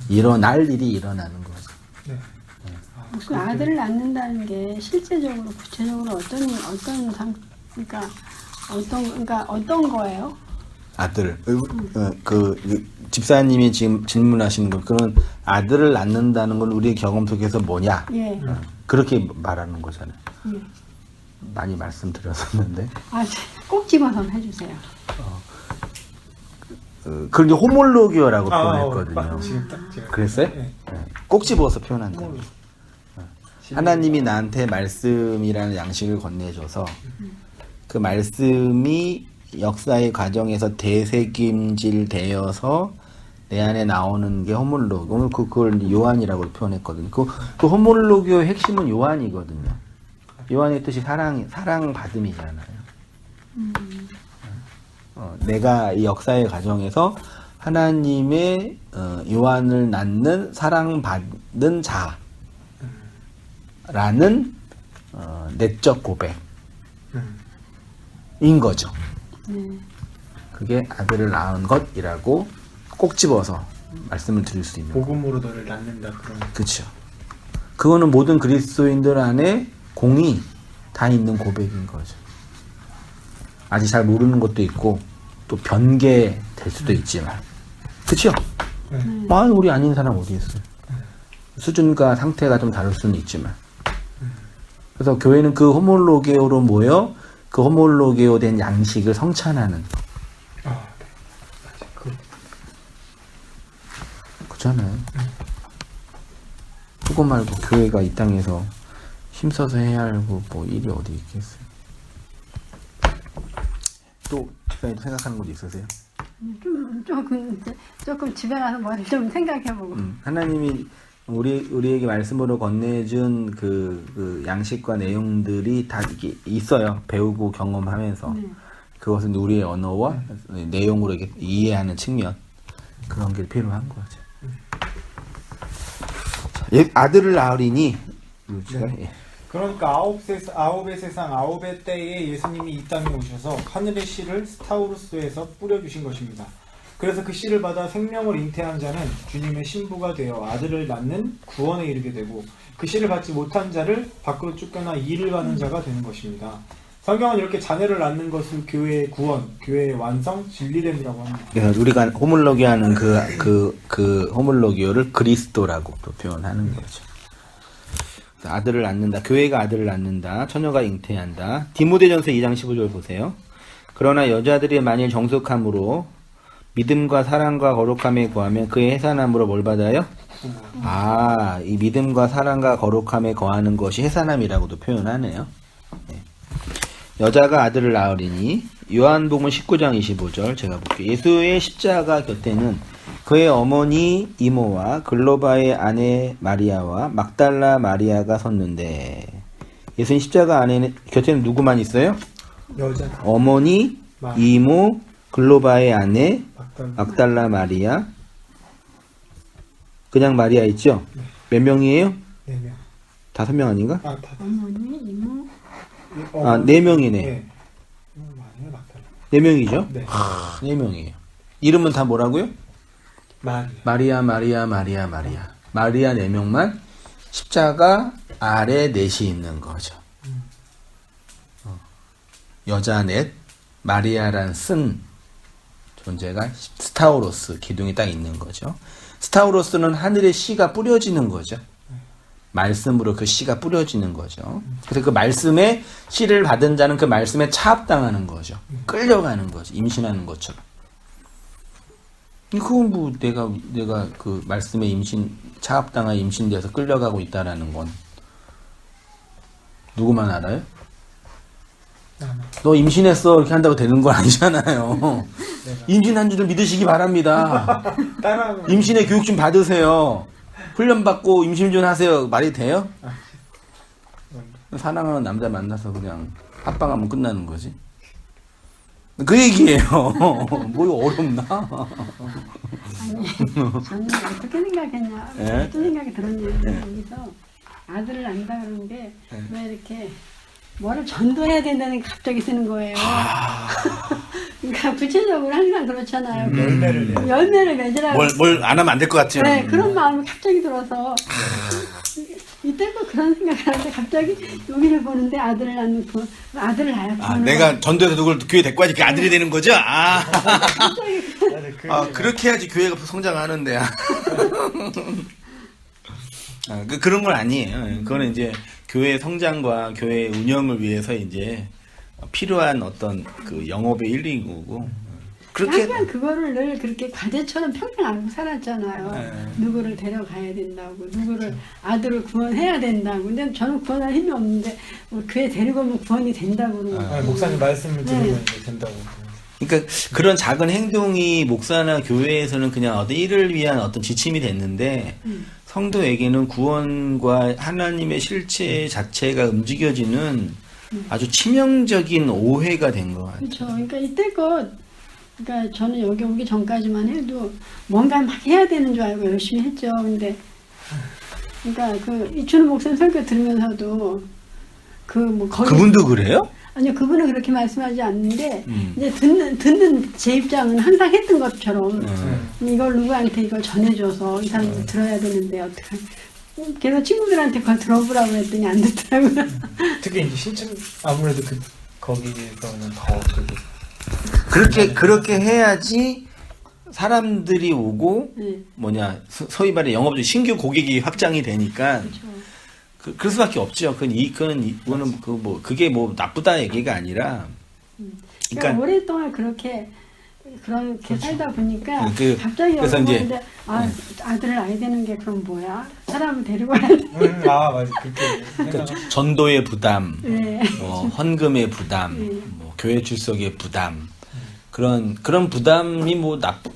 일어날 일이 일어나는 거죠. 그 아들을 낳는다는 게 실제적으로 구체적으로 어떤 거예요? 아들. 그 집사님이 지금 질문하시는 거 그런 아들을 낳는다는 건 우리의 경험 속에서 뭐냐? 예. 그렇게 말하는 거잖아요. 예. 많이 말씀드렸었는데. 꼭 집어서 해주세요. 그걸 이제 호몰로기어라고 아, 표현했거든요. 지금 딱 제가. 그랬어요? 네. 꼭 집어서 표현한다. 하나님이 나한테 말씀이라는 양식을 건네줘서 그 말씀이 역사의 과정에서 대새김질되어서 내 안에 나오는 게 호몰로기. 오늘 그걸 요한이라고 표현했거든요. 그 호몰로기의 핵심은 요한이거든요. 요한의 뜻이 사랑 받음이잖아요. 내가 이 역사의 과정에서 하나님의 요한을 낳는 사랑받는 자라는 내적 고백인 거죠. 그게 아들을 낳은 것이라고 꼭 집어서 말씀을 드릴 수 있는 거예요. 복음으로 너를 낳는다 그런. 그렇죠. 그거는 모든 그리스도인들 안에 공이 다 있는 고백인 거죠. 아직 잘 모르는 것도 있고 또 변개될 수도 있지만 그렇죠? 우리 아닌 사람 어디 있어요? 수준과 상태가 좀 다를 수는 있지만 그래서 교회는 그 호몰로게오로 모여 그 호몰로게오 된 양식을 성찬하는 거. 그렇잖아요. 그거 말고 교회가 이 땅에서 힘써서 해야 하고 뭐 일이 어디 있겠어요. 또 집사님도 생각하는 것도 있으세요? 조금 집에 가서 머리 좀 생각해보고. 하나님이 우리에게 말씀으로 건네준 그 양식과 내용들이 다 이게 있어요. 배우고 경험하면서. 그것은 우리의 언어와 내용으로 이렇게 이해하는 측면. 그런 게 필요한 거죠. 아들을 낳으리니. 네. 그러니까 아홉의 세상 아홉의 때에 예수님이 이 땅에 오셔서 하늘의 씨를 스타우루스에서 뿌려주신 것입니다. 그래서 그 씨를 받아 생명을 잉태한 자는 주님의 신부가 되어 아들을 낳는 구원에 이르게 되고 그 씨를 받지 못한 자를 밖으로 쫓겨나 이를 가는 자가 되는 것입니다. 성경은 이렇게 자녀를 낳는 것을 교회의 구원, 교회의 완성, 진리됨이라고 합니다. 그래서 우리가 호몰로기하는 그 호몰로기오를 그리스도라고 또 표현하는 거죠. 아들을 낳는다. 교회가 아들을 낳는다. 처녀가 잉태한다. 디모데전서 2장 15절 보세요. 그러나 여자들이 만일 정숙함으로 믿음과 사랑과 거룩함에 거하면 그의 해산함으로 뭘 받아요? 이 믿음과 사랑과 거룩함에 거하는 것이 해산함이라고도 표현하네요. 네. 여자가 아들을 낳으리니 요한복음 19장 25절 제가 볼게요. 예수의 십자가 곁에는 그의 어머니 이모와 글로바의 아내 마리아와 막달라 마리아가 섰는데 예수님 십자가 곁에는 누구만 있어요? 여자. 어머니, 이모, 글로바의 아내, 막달라 마리아. 그냥 마리아 있죠? 몇 명이에요? 4명. 5명 아닌가? 어머니, 이모. 4명이네. 네. 4명이죠? 네. 4명이에요. 이름은 다 뭐라고요? 마리아. 마리아 4명만 십자가 아래 넷이 있는 거죠. 여자 넷, 마리아란 쓴 존재가 스타우로스 기둥이 딱 있는 거죠. 스타우로스는 하늘의 씨가 뿌려지는 거죠. 말씀으로 그 씨가 뿌려지는 거죠. 그래서 그 말씀에 씨를 받은 자는 그 말씀에 차압당하는 거죠. 끌려가는 거죠. 임신하는 것처럼. 그건 뭐 내가 그 말씀에 차압당하 임신돼서 끌려가고 있다라는 건 누구만 알아요? 너 임신했어 이렇게 한다고 되는 건 아니잖아요. 임신한 줄을 믿으시기 바랍니다. 임신의 교육 좀 받으세요. 훈련 받고 임신 좀 하세요. 말이 돼요? 사랑하는 남자 만나서 그냥 합방하면 끝나는 거지. 그 얘기예요. 뭐 어렵나? 아니, 저는 어떻게 생각했냐, 어떤 생각이 들었냐면 여기서 아들을 낳는다 그러는 게 왜 이렇게 뭐를 전도해야 된다는 게 갑자기 쓰는 거예요. 그러니까 구체적으로 항상 그렇잖아요. 열매를 맺으라고. 뭘 안 하면 안 될 것 같아요. 네, 그런 마음이 갑자기 들어서 이때도 그런 생각을 하는데 갑자기 여기를 보는데 아들을 낳고 아들을 낳고 아, 내가 전도해서 누굴 교회 데리고 와야지 그 아들이 되는 거죠? 아, 갑자기 그렇게 해야지 교회가 성장하는데. 그런 건 아니에요. 그거는 이제 교회 성장과 교회 운영을 위해서 이제 필요한 어떤 그 영업의 일리고 그렇게 항상 그거를 늘 그렇게 과제처럼 평생 알고 살았잖아요. 누구를 데려가야 된다고, 누구를 아들을 구원해야 된다고. 근데 저는 구원할 힘이 없는데 뭐 교회 데리고 오면 구원이 된다고 그러고. 목사님 말씀을 들으면 이제 된다고. 그러니까 그런 작은 행동이 목사나 교회에서는 그냥 어떤 일을 위한 어떤 지침이 됐는데 성도에게는 구원과 하나님의 실체 자체가 움직여지는 아주 치명적인 오해가 된 것 같아요. 그렇죠. 그러니까 이때껏 그러니까 저는 여기 오기 전까지만 해도 뭔가 막 해야 되는 줄 알고 열심히 했죠. 근데 그러니까 그 이춘우 목사님 설교 들으면서도 그 뭐 거기 그분도 그래요? 아니요, 그분은 그렇게 말씀하지 않는데 이제 듣는 제 입장은 항상 했던 것처럼 이걸 누구한테 이걸 전해줘서 이 사람들 들어야 되는데 어떡해. 그래서 친구들한테 그걸 들어보라고 했더니 안 듣더라고요. 특히 이제 신청 아무래도 거기에서는 더 그렇게 해야지 사람들이 오고 네. 소위 말해 영업적 신규 고객이 확장이 되니까 그렇죠. 그럴 수밖에 없죠. 그게 뭐 나쁘다 얘기가 아니라. 그러니까 오랫동안 그렇게 살다 보니까 갑자기 그래서 여기 이제 보는데 아들을 낳아야 되는 게 그럼 뭐야? 사람을 데리고 와야 돼. 맞아. 그렇게. 그러니까 전도의 부담, 네. 헌금의 부담, 교회 출석의 부담, 그런 부담이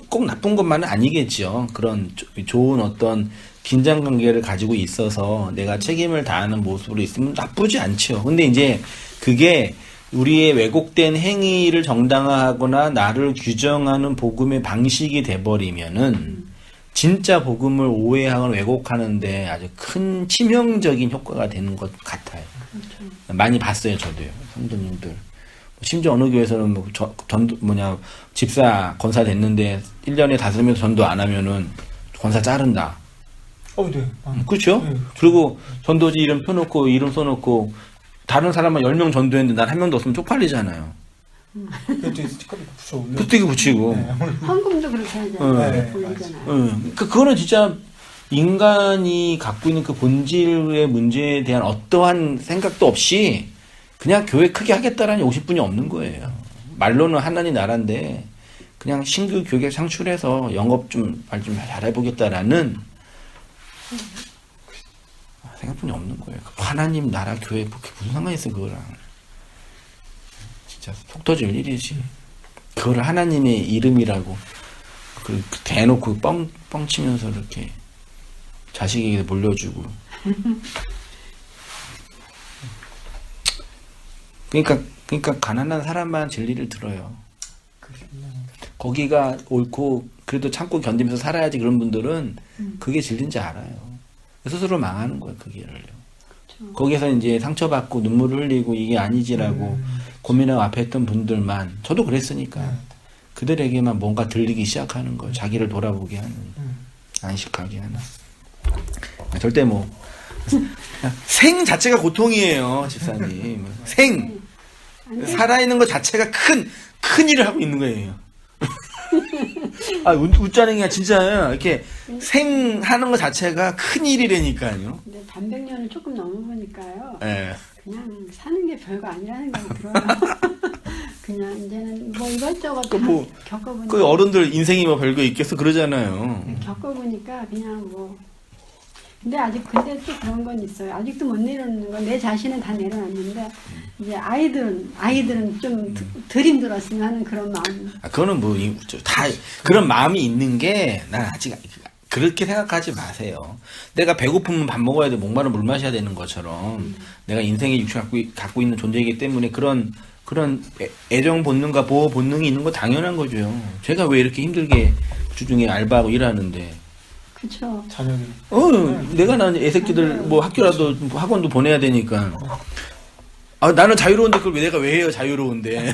꼭 나쁜 것만은 아니겠죠. 그런 좋은 어떤 긴장 관계를 가지고 있어서 내가 책임을 다하는 모습으로 있으면 나쁘지 않죠. 근데 이제 그게 우리의 왜곡된 행위를 정당화하거나 나를 규정하는 복음의 방식이 돼버리면은 진짜 복음을 오해하거나 왜곡하는데 아주 큰 치명적인 효과가 되는 것 같아요. 그렇죠. 많이 봤어요, 저도요. 성도님들. 심지어 어느 교회에서는 집사, 권사 됐는데 1년에 5명 전도 안 하면은 권사 자른다. 네. 그렇죠? 네. 그리고 전도지 이름 펴놓고 이름 써놓고 다른 사람만 10명 전도했는데 난 한 명도 없으면 쪽팔리잖아요. 그때 스티커도 붙여올려. 붙이고 붙이고. 헌금도 그렇게 하잖아요. 네, 보내잖아요. 그거는 진짜 인간이 갖고 있는 그 본질의 문제에 대한 어떠한 생각도 없이 그냥 교회 크게 하겠다라는 50분이 없는 거예요. 말로는 하나님 나라인데 그냥 신규 교회 창출해서 영업 말 좀 잘해보겠다라는 생각뿐이 없는 거예요. 하나님 나라 교회 그게 무슨 상관이 있어 그거랑. 진짜 속 터질 일이지. 그걸 하나님의 이름이라고 그 대놓고 뻥 치면서 이렇게 자식에게 몰려주고. 그러니까 가난한 사람만 진리를 들어요. 거기가 옳고 그래도 참고 견디면서 살아야지 그런 분들은 그게 진리인지 알아요. 스스로 망하는 거예요, 그 길을요. 그렇죠. 거기서 이제 상처받고 눈물을 흘리고 이게 아니지라고 고민하고 앞에 했던 분들만, 저도 그랬으니까 그들에게만 뭔가 들리기 시작하는 거예요. 자기를 돌아보게 하는, 안식하게 하는. 절대 생 자체가 고통이에요, 집사님. 생! 살아있는 것 자체가 큰 일을 하고 있는 거예요. 웃자는 게 진짜 이렇게 생하는 것 자체가 큰 일이라니까요. 근데 반백년을 조금 넘어보니까요. 네. 그냥 사는 게 별거 아니라는 생각이 들어요. 그냥 이제는 이것저것 다 겪어보니까. 그 어른들 인생이 별거 있겠어 그러잖아요. 겪어보니까 그냥 근데 근데 또 그런 건 있어요. 아직도 못 내려놓는 건 내 자신은 다 내려놨는데 이제 아이들은 좀 덜 힘들었으면 하는 그런 마음. 그거는 다 그런 마음이 있는 게 난 아직 그렇게 생각하지 마세요. 내가 배고프면 밥 먹어야 돼, 목마르면 물 마셔야 되는 것처럼 내가 인생의 육체를 갖고 있는 존재이기 때문에 그런 애정 본능과 보호 본능이 있는 거 당연한 거죠. 제가 왜 이렇게 힘들게 주중에 알바하고 일하는데. 그렇죠. 자녀들. 내가 난 애새끼들 학교라도 학원도 보내야 되니까. 나는 자유로운데 그걸 내가 왜 해요, 자유로운데.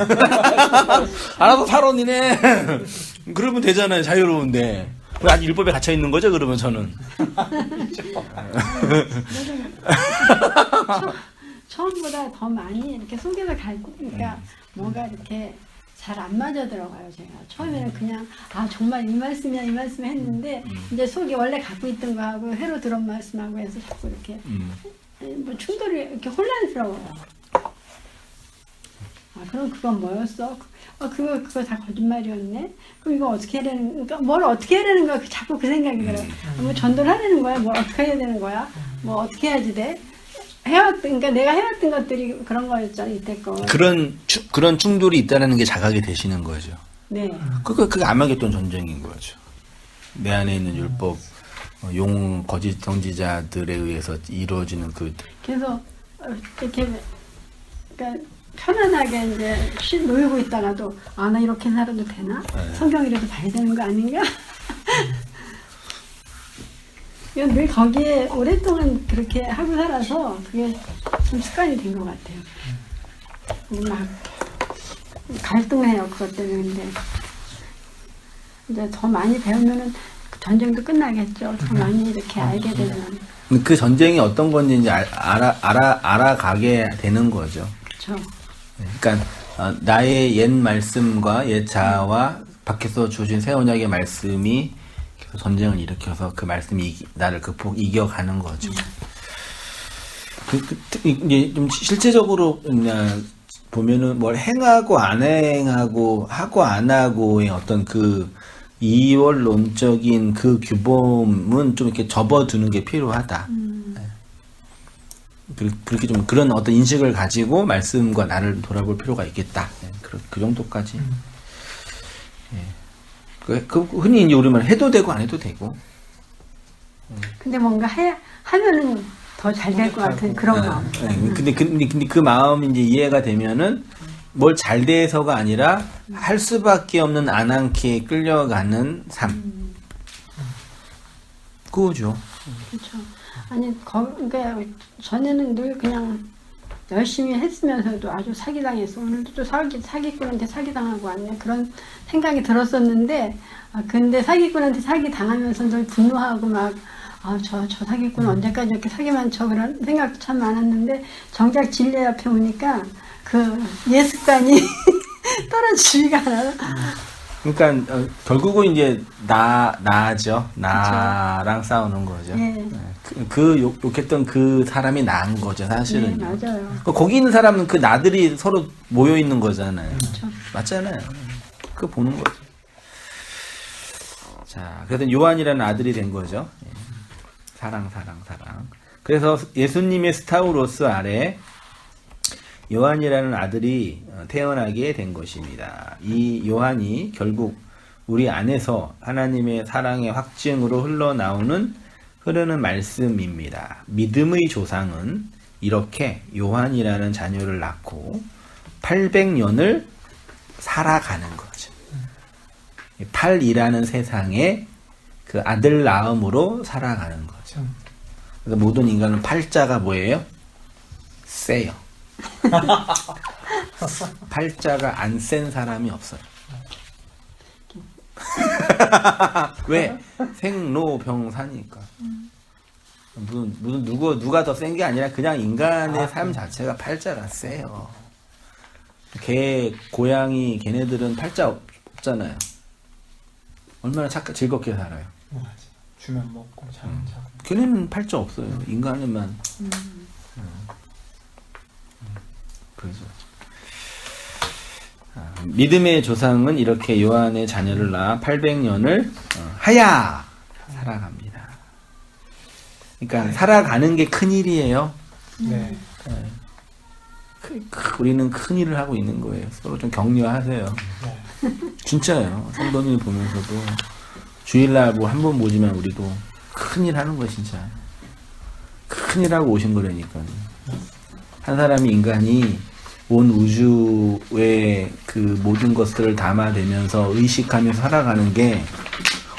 알아서 살아, 니네. 그러면 되잖아요, 자유로운데. 아직 율법에 갇혀 있는 거죠? 그러면 저는. 처음보다 더 많이 이렇게 속에서 그러니까 뭐가 이렇게 잘 안 맞아 들어가요. 제가 처음에는 그냥 정말 이 말씀이야 이 말씀 했는데 이제 속이 원래 갖고 있던 거하고 회로 들은 말씀하고 해서 자꾸 이렇게 뭐 충돌이 이렇게 혼란스러워요. 그럼 그건 뭐였어? 그거 다 거짓말이었네? 그럼 이거 어떻게 해야 되는, 그러니까 뭘 어떻게 해야 되는 거야? 자꾸 그 생각이 들어요. 뭐 전도를 하려는 거야? 뭐 어떻게 해야 되는 거야? 뭐 어떻게 해야지 돼? 그러니까 내가 해왔던 것들이 그런 거였죠, 이때껏. 그런 충돌이 있다는 게 자각이 되시는 거죠. 네. 그게 아마겟돈 전쟁인 거죠. 내 안에 있는 율법, 거짓 선지자들에 의해서 이루어지는 그래서 이렇게 그러니까 편안하게 이제 놀고 있다가도 나 이렇게 살아도 되나? 성경이라도 봐야 되는 거 아닌가? 이건 늘 거기에 오랫동안 그렇게 하고 살아서 그게 좀 습관이 된 것 같아요. 막 갈등해요 그것 때문에. 근데 이제 더 많이 배우면은 전쟁도 끝나겠죠. 더 많이 이렇게 알게 되면. 그 전쟁이 어떤 건지 이제 알아가게 되는 거죠. 그렇죠. 그러니까 나의 옛 말씀과 옛 자아와 밖에서 주신 새 언약의 말씀이 전쟁을 일으켜서 그 말씀이 나를 이겨가는 거죠. 이제 좀 실제적으로 그냥 보면은 뭘 행하고 안 행하고 하고 안 하고의 어떤 그 이원론적인 그 규범은 좀 이렇게 접어두는 게 필요하다. 그렇게 좀 그런 어떤 인식을 가지고 말씀과 나를 돌아볼 필요가 있겠다. 그 정도까지. 흔히 이제 우리말 해도 되고 안 해도 되고. 근데 뭔가 하면은 더 잘 될 것 같은 그런 마음. 근데 그 마음이 이제 이해가 되면은 뭘 잘 돼서가 아니라 할 수밖에 없는 안한키에 끌려가는 삶. 그거죠. 그렇죠. 아니 그러니까 전에는 늘 그냥 열심히 했으면서도 아주 사기당했어. 오늘도 또 사기꾼한테 사기당하고 왔네. 그런 생각이 들었었는데, 근데 사기꾼한테 사기당하면서 늘 분노하고 막, 저 사기꾼 언제까지 이렇게 사기만 쳐. 그런 생각도 참 많았는데, 정작 진리 앞에 오니까 그 예습관이 떨어지지가 않아요. 그러니까 결국은 이제 나죠. 나랑 싸우는 거죠. 네. 욕했던 그 사람이 나은 거죠, 사실은. 네, 맞아요. 거기 있는 사람은 그 나들이 서로 모여 있는 거잖아요. 그렇죠. 맞잖아요. 그거 보는 거죠. 자, 그래서 요한이라는 아들이 된 거죠. 사랑. 그래서 예수님의 스타우로스 아래 요한이라는 아들이 태어나게 된 것입니다. 이 요한이 결국 우리 안에서 하나님의 사랑의 확증으로 흐르는 말씀입니다. 믿음의 조상은 이렇게 요한이라는 자녀를 낳고 800년을 살아가는 거죠. 8이라는 세상에 그 아들 낳음으로 살아가는 거죠. 그래서 모든 인간은 팔자가 뭐예요? 세요. 팔자가 안 센 사람이 없어요. 왜? 생로병사니까. 무슨 누가 더 센 게 아니라 그냥 인간의 삶 자체가 팔자가 세요. 고양이, 걔네들은 팔자 없잖아요. 얼마나 즐겁게 살아요. 주면 먹고 자면 자고. 걔네는 팔자 없어요. 인간에만. 그래서 믿음의 조상은 이렇게 요한의 자녀를 낳아 800년을 하야 살아갑니다. 그러니까 살아가는 게 큰일이에요. 네. 우리는 큰일을 하고 있는 거예요. 서로 좀 격려하세요. 진짜예요. 성도님 보면서도 주일날 뭐 한 번 보지만 우리도 큰일 하는 거예요. 진짜 큰일 하고 오신 거라니까. 한 사람이 인간이 온 우주의 그 모든 것들을 담아내면서 의식하면서 살아가는 게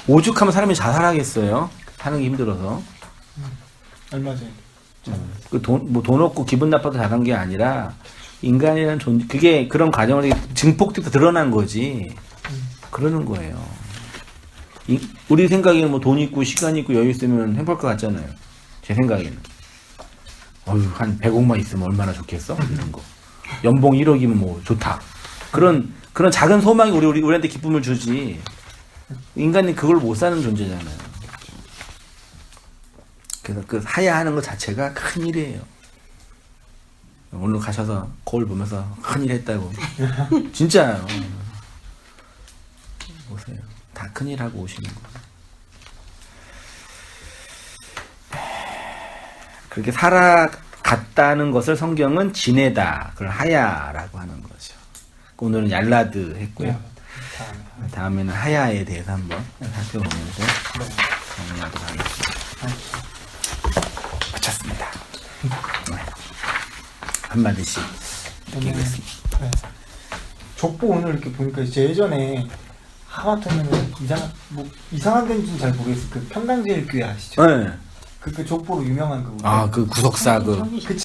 오죽하면 사람이 자살하겠어요? 사는 게 힘들어서. 얼마 전에. 돈 없고 기분 나빠도 잘한 게 아니라 인간이라는 존재, 그게 그런 과정을 증폭돼서 드러난 거지. 그러는 거예요. 우리 생각에는 뭐 돈 있고 시간 있고 여유 있으면 해볼 것 같잖아요. 제 생각에는. 어휴, 한 100억만 있으면 얼마나 좋겠어? 이런 거. 연봉 1억이면 뭐 좋다. 그런 작은 소망이 우리한테 기쁨을 주지. 인간이 그걸 못 사는 존재잖아요. 그래서 그 하야하는 것 자체가 큰 일이에요. 오늘 가셔서 거울 보면서 큰일 했다고. 진짜요. 보세요. 다 큰일 하고 오시는 거예요. 그렇게 살아갔다는 것을 성경은 지내다, 그걸 하야라고 하는 거죠. 오늘은 얄라드 했고요. 다음에는 하야에 대해서 한번 살펴보면서 정리하도록 하겠습니다. 마쳤습니다. 네. 한마디씩 드리겠습니다. 네. 족보 오늘 이렇게 보니까 제 예전에 하마터면 이상한 데인지는 잘 모르겠어요. 그 평강제일교회 아시죠? 네. 그 족보로 유명한 그 아, 그 구석사 그. 그